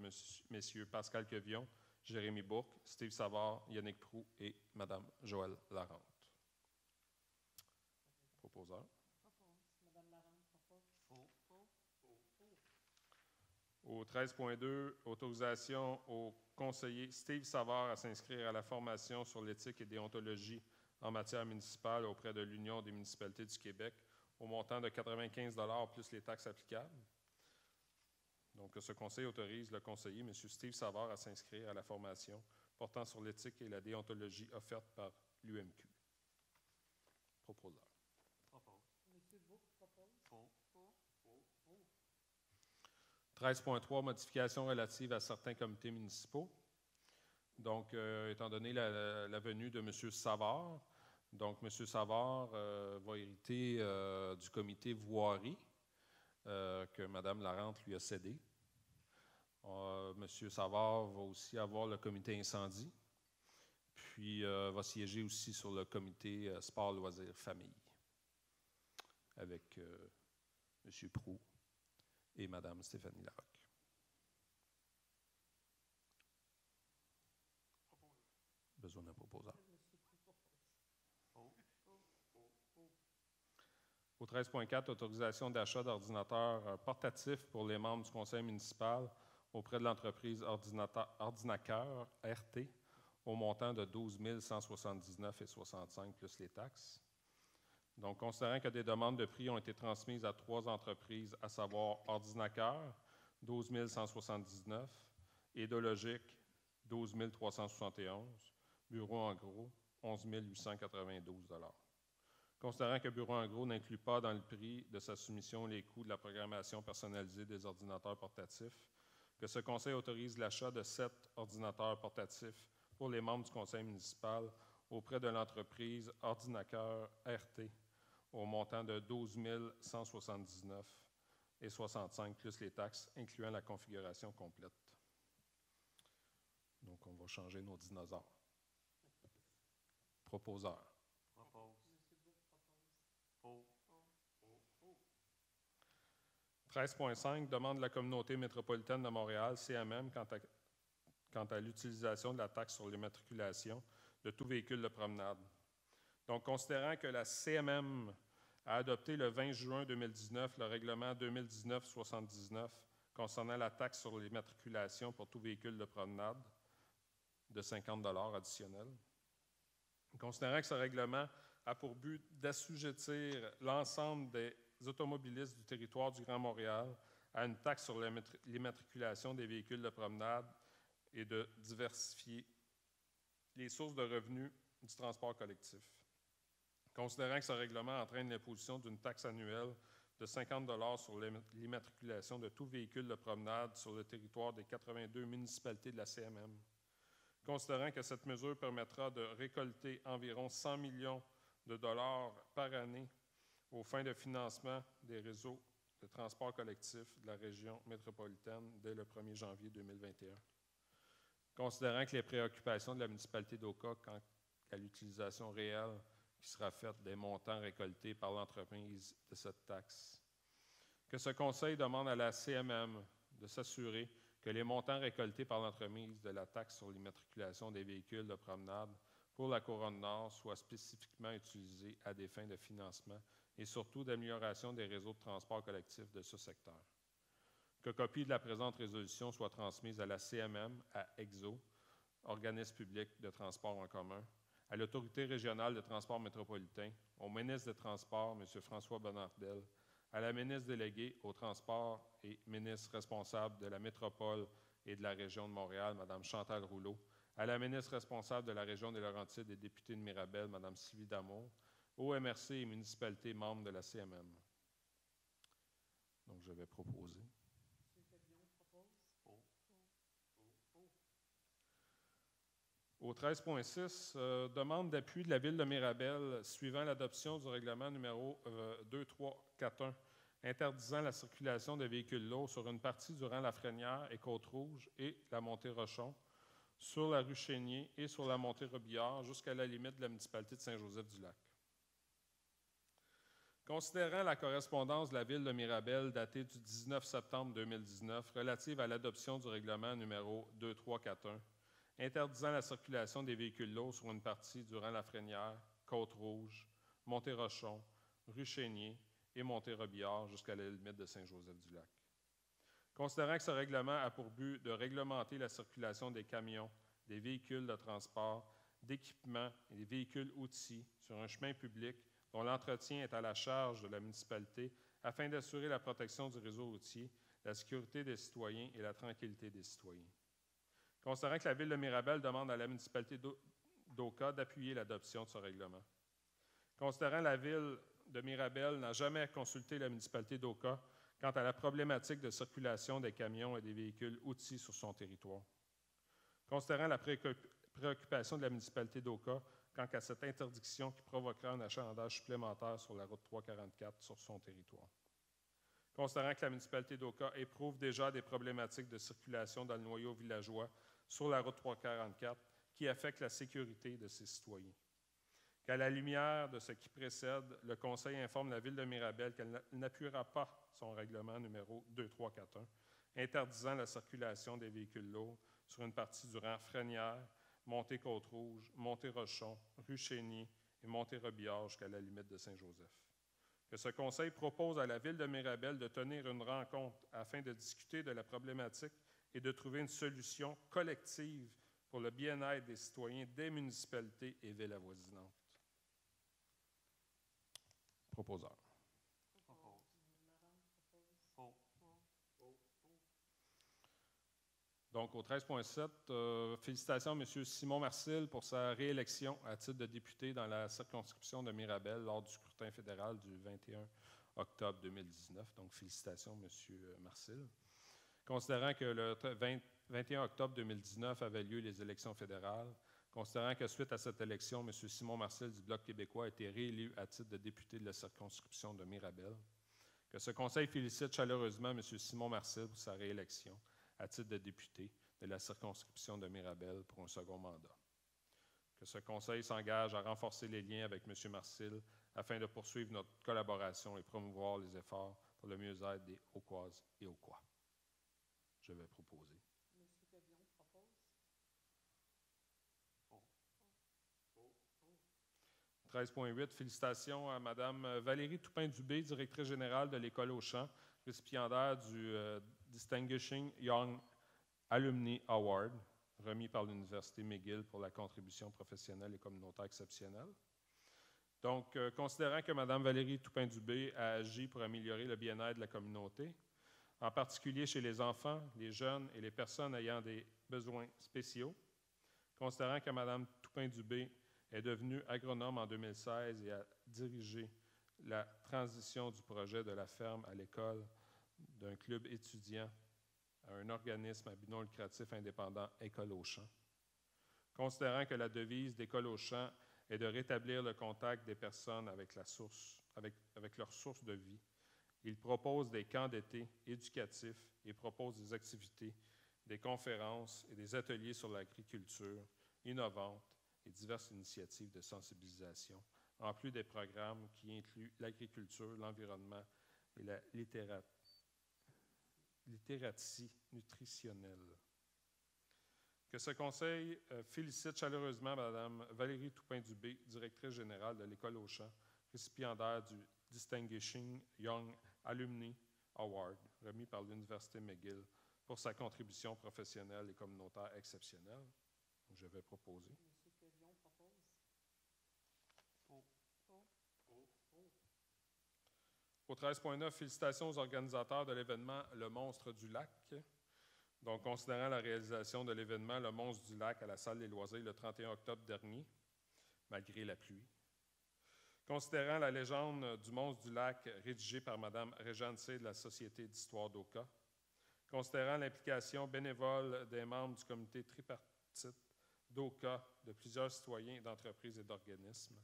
messieurs Pascal Quevion, Jérémy Bourque, Steve Savard, Yannick Proulx et Mme Joëlle Larente. Proposeur. Madame Larente propose. Au 13.2, autorisation au conseiller Steve Savard à s'inscrire à la formation sur l'éthique et déontologie en matière municipale auprès de l'Union des municipalités du Québec au montant de 95 $ plus les taxes applicables. Donc, ce conseil autorise le conseiller, M. Steve Savard, à s'inscrire à la formation portant sur l'éthique et la déontologie offerte par l'UMQ. Proposeur. Propose. Monsieur Beau propose. Pour. 13.3, modification relative à certains comités municipaux. Donc, étant donné la venue de M. Savard, donc M. Savard va hériter du comité voirie que Mme Larente lui a cédé. M. Savard va aussi avoir le comité incendie, puis va siéger aussi sur le comité sport, loisirs, famille, avec M. Proulx et Mme Stéphanie Larocque. Besoin d'un proposeur. Au 13.4, autorisation d'achat d'ordinateurs portatifs pour les membres du conseil municipal auprès de l'entreprise Ordinateur RT au montant de 12 179,65 plus les taxes. Donc, considérant que des demandes de prix ont été transmises à 3 entreprises, à savoir Ordinateur, 12 179, Edologique, 12 371, Bureau en gros, 11 892 $. Considérant que Bureau en gros n'inclut pas dans le prix de sa soumission les coûts de la programmation personnalisée des ordinateurs portatifs, que ce conseil autorise l'achat de 7 ordinateurs portatifs pour les membres du conseil municipal auprès de l'entreprise Ordinateur RT au montant de 12 179,65 plus les taxes, incluant la configuration complète. Donc, on va changer nos dinosaures. Proposeur. Propose. Pour. 13.5, demande de la communauté métropolitaine de Montréal, CMM, quant à l'utilisation de la taxe sur l'immatriculation de tout véhicule de promenade. Donc, considérant que la CMM a adopté le 20 juin 2019 le règlement 2019-79 concernant la taxe sur l'immatriculation pour tout véhicule de promenade de 50 $ additionnels, considérant que ce règlement a pour but d'assujettir l'ensemble des automobilistes du territoire du Grand Montréal à une taxe sur l'immatriculation des véhicules de promenade et de diversifier les sources de revenus du transport collectif. Considérant que ce règlement entraîne l'imposition d'une taxe annuelle de 50 $ sur l'immatriculation de tout véhicule de promenade sur le territoire des 82 municipalités de la CMM, considérant que cette mesure permettra de récolter environ 100 millions de dollars par année aux fins de financement des réseaux de transport collectif de la région métropolitaine dès le 1er janvier 2021. Considérant que les préoccupations de la municipalité d'Oka quant à l'utilisation réelle qui sera faite des montants récoltés par l'entreprise de cette taxe, que ce conseil demande à la CMM de s'assurer que les montants récoltés par l'entremise de la taxe sur l'immatriculation des véhicules de promenade pour la Couronne Nord soient spécifiquement utilisés à des fins de financement et surtout d'amélioration des réseaux de transport collectif de ce secteur. Que copie de la présente résolution soit transmise à la CMM, à EXO, organisme public de transport en commun, à l'Autorité régionale de transport métropolitain, au ministre des Transports, M. François Bonnardel, à la ministre déléguée au transport et ministre responsable de la métropole et de la région de Montréal, Mme Chantal Rouleau, à la ministre responsable de la région des Laurentides et députée de Mirabel, Mme Sylvie Damour, aux MRC et municipalités membres de la CMM. Donc, je vais proposer. Au 13.6, demande d'appui de la Ville de Mirabel suivant l'adoption du règlement numéro 2341 interdisant la circulation de véhicules lourds sur une partie durant la Frénière et Côte-Rouge et la montée Rochon, sur la rue Chénier et sur la montée Robillard jusqu'à la limite de la municipalité de Saint-Joseph-du-Lac. Considérant la correspondance de la Ville de Mirabel datée du 19 septembre 2019 relative à l'adoption du règlement numéro 2341 interdisant la circulation des véhicules lourds sur une partie durant la Frénière, Côte-Rouge, Montée-Rochon, rue Chénier et Montée-Robillard jusqu'à la limite de Saint-Joseph-du-Lac. Considérant que ce règlement a pour but de réglementer la circulation des camions, des véhicules de transport, d'équipements et des véhicules-outils sur un chemin public dont l'entretien est à la charge de la municipalité afin d'assurer la protection du réseau routier, la sécurité des citoyens et la tranquillité des citoyens. Considérant que la Ville de Mirabel demande à la municipalité d'Oka d'appuyer l'adoption de ce règlement. Considérant que la Ville de Mirabel n'a jamais consulté la municipalité d'Oka quant à la problématique de circulation des camions et des véhicules-outils sur son territoire. Considérant la préoccupation de la municipalité d'Oka quant à cette interdiction qui provoquera un achalandage supplémentaire sur la route 344 sur son territoire. Considérant que la municipalité d'Oka éprouve déjà des problématiques de circulation dans le noyau villageois sur la route 344 qui affectent la sécurité de ses citoyens. Qu'à la lumière de ce qui précède, le Conseil informe la Ville de Mirabel qu'elle n'appuiera pas son règlement numéro 2341, interdisant la circulation des véhicules lourds sur une partie du rang Frénière, Montée-Côte-Rouge, Montée-Rochon, rue Chénier et Montée-Robillard jusqu'à la limite de Saint-Joseph. Que ce Conseil propose à la Ville de Mirabel de tenir une rencontre afin de discuter de la problématique et de trouver une solution collective pour le bien-être des citoyens des municipalités et villes avoisinantes. Proposeur. Donc, au 13.7, félicitations à M. Simon Marcil pour sa réélection à titre de député dans la circonscription de Mirabel lors du scrutin fédéral du 21 octobre 2019. Donc, félicitations, M. Marcil. Considérant que le 21 octobre 2019 avaient lieu les élections fédérales, considérant que suite à cette élection, M. Simon Marcil du Bloc québécois a été réélu à titre de député de la circonscription de Mirabel, que ce Conseil félicite chaleureusement M. Simon Marcil pour sa réélection à titre de député de la circonscription de Mirabel pour un second mandat. Que ce Conseil s'engage à renforcer les liens avec M. Marcil afin de poursuivre notre collaboration et promouvoir les efforts pour le mieux-être des Auquoises et Auquois. Je vais proposer. M. Pébion propose. 13.8, félicitations à Mme Valérie Toupin-Dubé, directrice générale de l'École Auchan, récipiendaire du Distinguishing Young Alumni Award, remis par l'Université McGill pour la contribution professionnelle et communautaire exceptionnelle. Donc, considérant que Mme Valérie Toupin-Dubé a agi pour améliorer le bien-être de la communauté, en particulier chez les enfants, les jeunes et les personnes ayant des besoins spéciaux, considérant que Mme Toupin-Dubé est devenue agronome en 2016 et a dirigé la transition du projet de la ferme à l'école d'un club étudiant à un organisme à but non lucratif indépendant, École Auchan. Considérant que la devise d'École Auchan est de rétablir le contact des personnes avec leur source de vie, il propose des camps d'été éducatifs et propose des activités, des conférences et des ateliers sur l'agriculture innovantes et diverses initiatives de sensibilisation, en plus des programmes qui incluent l'agriculture, l'environnement et la littératie nutritionnelle. Que ce Conseil félicite chaleureusement Mme Valérie Toupin-Dubé, directrice générale de l'École Auchan, récipiendaire du Distinguishing Young Alumni Award, remis par l'Université McGill, pour sa contribution professionnelle et communautaire exceptionnelle. Je vais proposer. M. Pébion propose. Au 13.9, félicitations aux organisateurs de l'événement Le Monstre du Lac. Donc, considérant la réalisation de l'événement Le Monstre du Lac à la Salle des Loisirs le 31 octobre dernier, malgré la pluie. Considérant la légende du Monstre du Lac rédigée par Mme Réjeanne C. de la Société d'histoire d'Oka. Considérant l'implication bénévole des membres du comité tripartite d'Oka, de plusieurs citoyens, d'entreprises et d'organismes.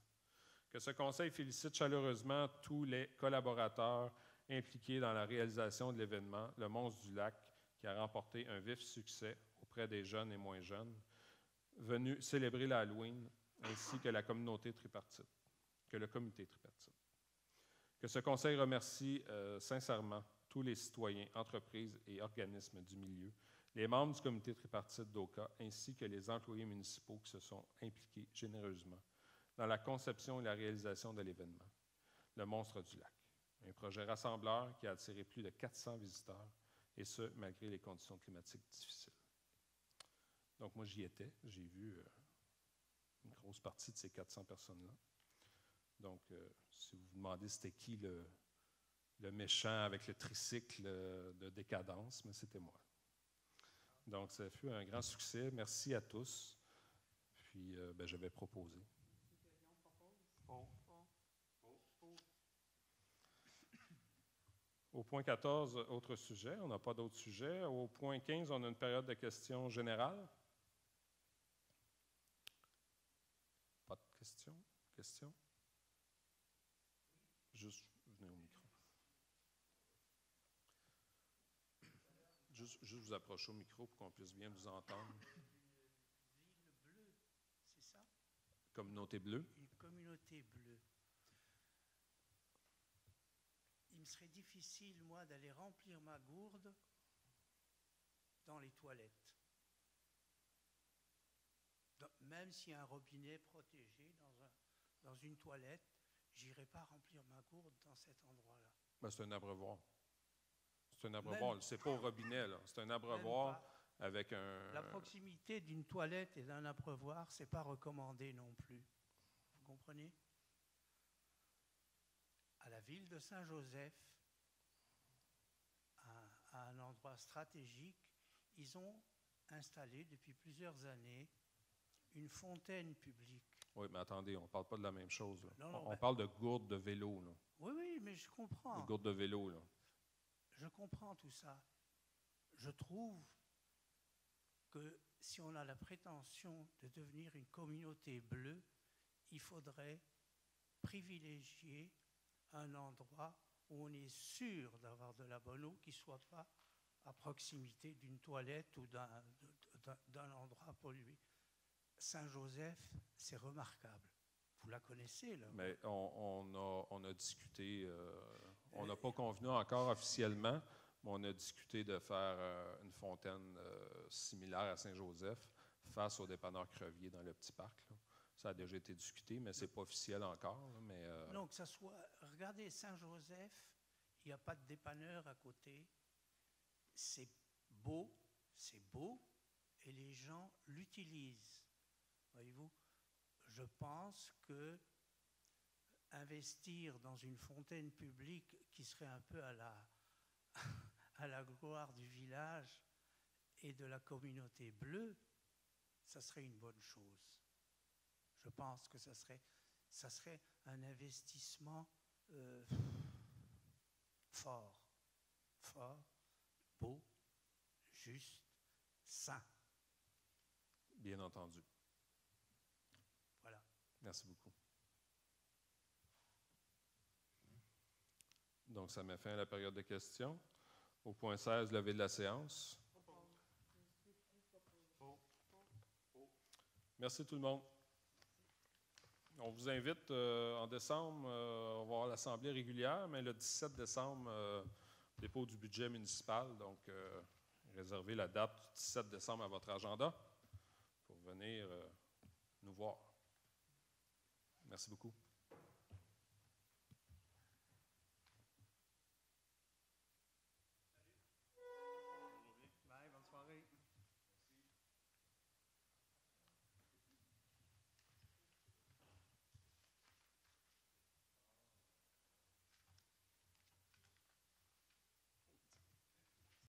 Que ce Conseil félicite chaleureusement tous les collaborateurs impliqués dans la réalisation de l'événement Le Monstre du Lac, qui a remporté un vif succès auprès des jeunes et moins jeunes, venus célébrer l'Halloween, ainsi que la communauté tripartite, que le comité tripartite. Que ce Conseil remercie sincèrement tous les citoyens, entreprises et organismes du milieu, les membres du comité tripartite d'Oka, ainsi que les employés municipaux qui se sont impliqués généreusement dans la conception et la réalisation de l'événement, Le Monstre du Lac, un projet rassembleur qui a attiré plus de 400 visiteurs et ce, malgré les conditions climatiques difficiles. Donc, moi, j'y étais. J'ai vu une grosse partie de ces 400 personnes-là. Donc, si vous vous demandez c'était qui le méchant avec le tricycle de décadence, mais c'était moi. Donc, ça fut un grand succès. Merci à tous. Puis, je vais proposer. Au point 14, autre sujet. On n'a pas d'autres sujets. Au point 15, on a une période de questions générales. Pas de questions? Questions? Juste, venez au micro. Juste vous approcher au micro pour qu'on puisse bien vous entendre. Ville bleue, c'est ça? Communauté bleue. Une communauté bleue. Il me serait difficile, moi, d'aller remplir ma gourde dans les toilettes. Même s'il y a un robinet protégé dans une toilette, j'irai pas remplir ma gourde dans cet endroit-là. Ben, c'est un abreuvoir. C'est un abreuvoir. C'est pas au robinet, là. C'est un abreuvoir avec un... La proximité d'une toilette et d'un abreuvoir, c'est pas recommandé non plus. Vous comprenez? À la ville de Saint-Joseph, à un endroit stratégique, ils ont installé depuis plusieurs années une fontaine publique. Oui, mais attendez, on ne parle pas de la même chose. Là. Non, On parle de gourdes de vélo. Là. Oui, mais je comprends. De gourdes de vélo. Là. Je comprends tout ça. Je trouve que si on a la prétention de devenir une communauté bleue, il faudrait privilégier un endroit où on est sûr d'avoir de la bonne eau qui ne soit pas à proximité d'une toilette ou d'un endroit pollué. Saint-Joseph, c'est remarquable. Vous la connaissez, là? Mais on a discuté, on n'a pas convenu encore officiellement, mais on a discuté de faire une fontaine similaire à Saint-Joseph face au dépanneur Crevier dans le petit parc. Là. Ça a déjà été discuté, mais ce n'est pas officiel encore. Là, mais, Non, que ça soit... Regardez, Saint-Joseph, il n'y a pas de dépanneur à côté. C'est beau, et les gens l'utilisent. Voyez-vous, je pense que investir dans une fontaine publique qui serait un peu à la gloire du village et de la communauté bleue, ça serait une bonne chose. Je pense que ça serait un investissement fort, beau, juste, sain. bien entendu. Voilà. Merci beaucoup. Donc, ça met fin à la période de questions. Au point 16, levée de la séance. Merci tout le monde. On vous invite en décembre, on va avoir l'assemblée régulière, mais le 17 décembre, dépôt du budget municipal. Donc, réservez la date du 17 décembre à votre agenda pour venir nous voir. Merci beaucoup.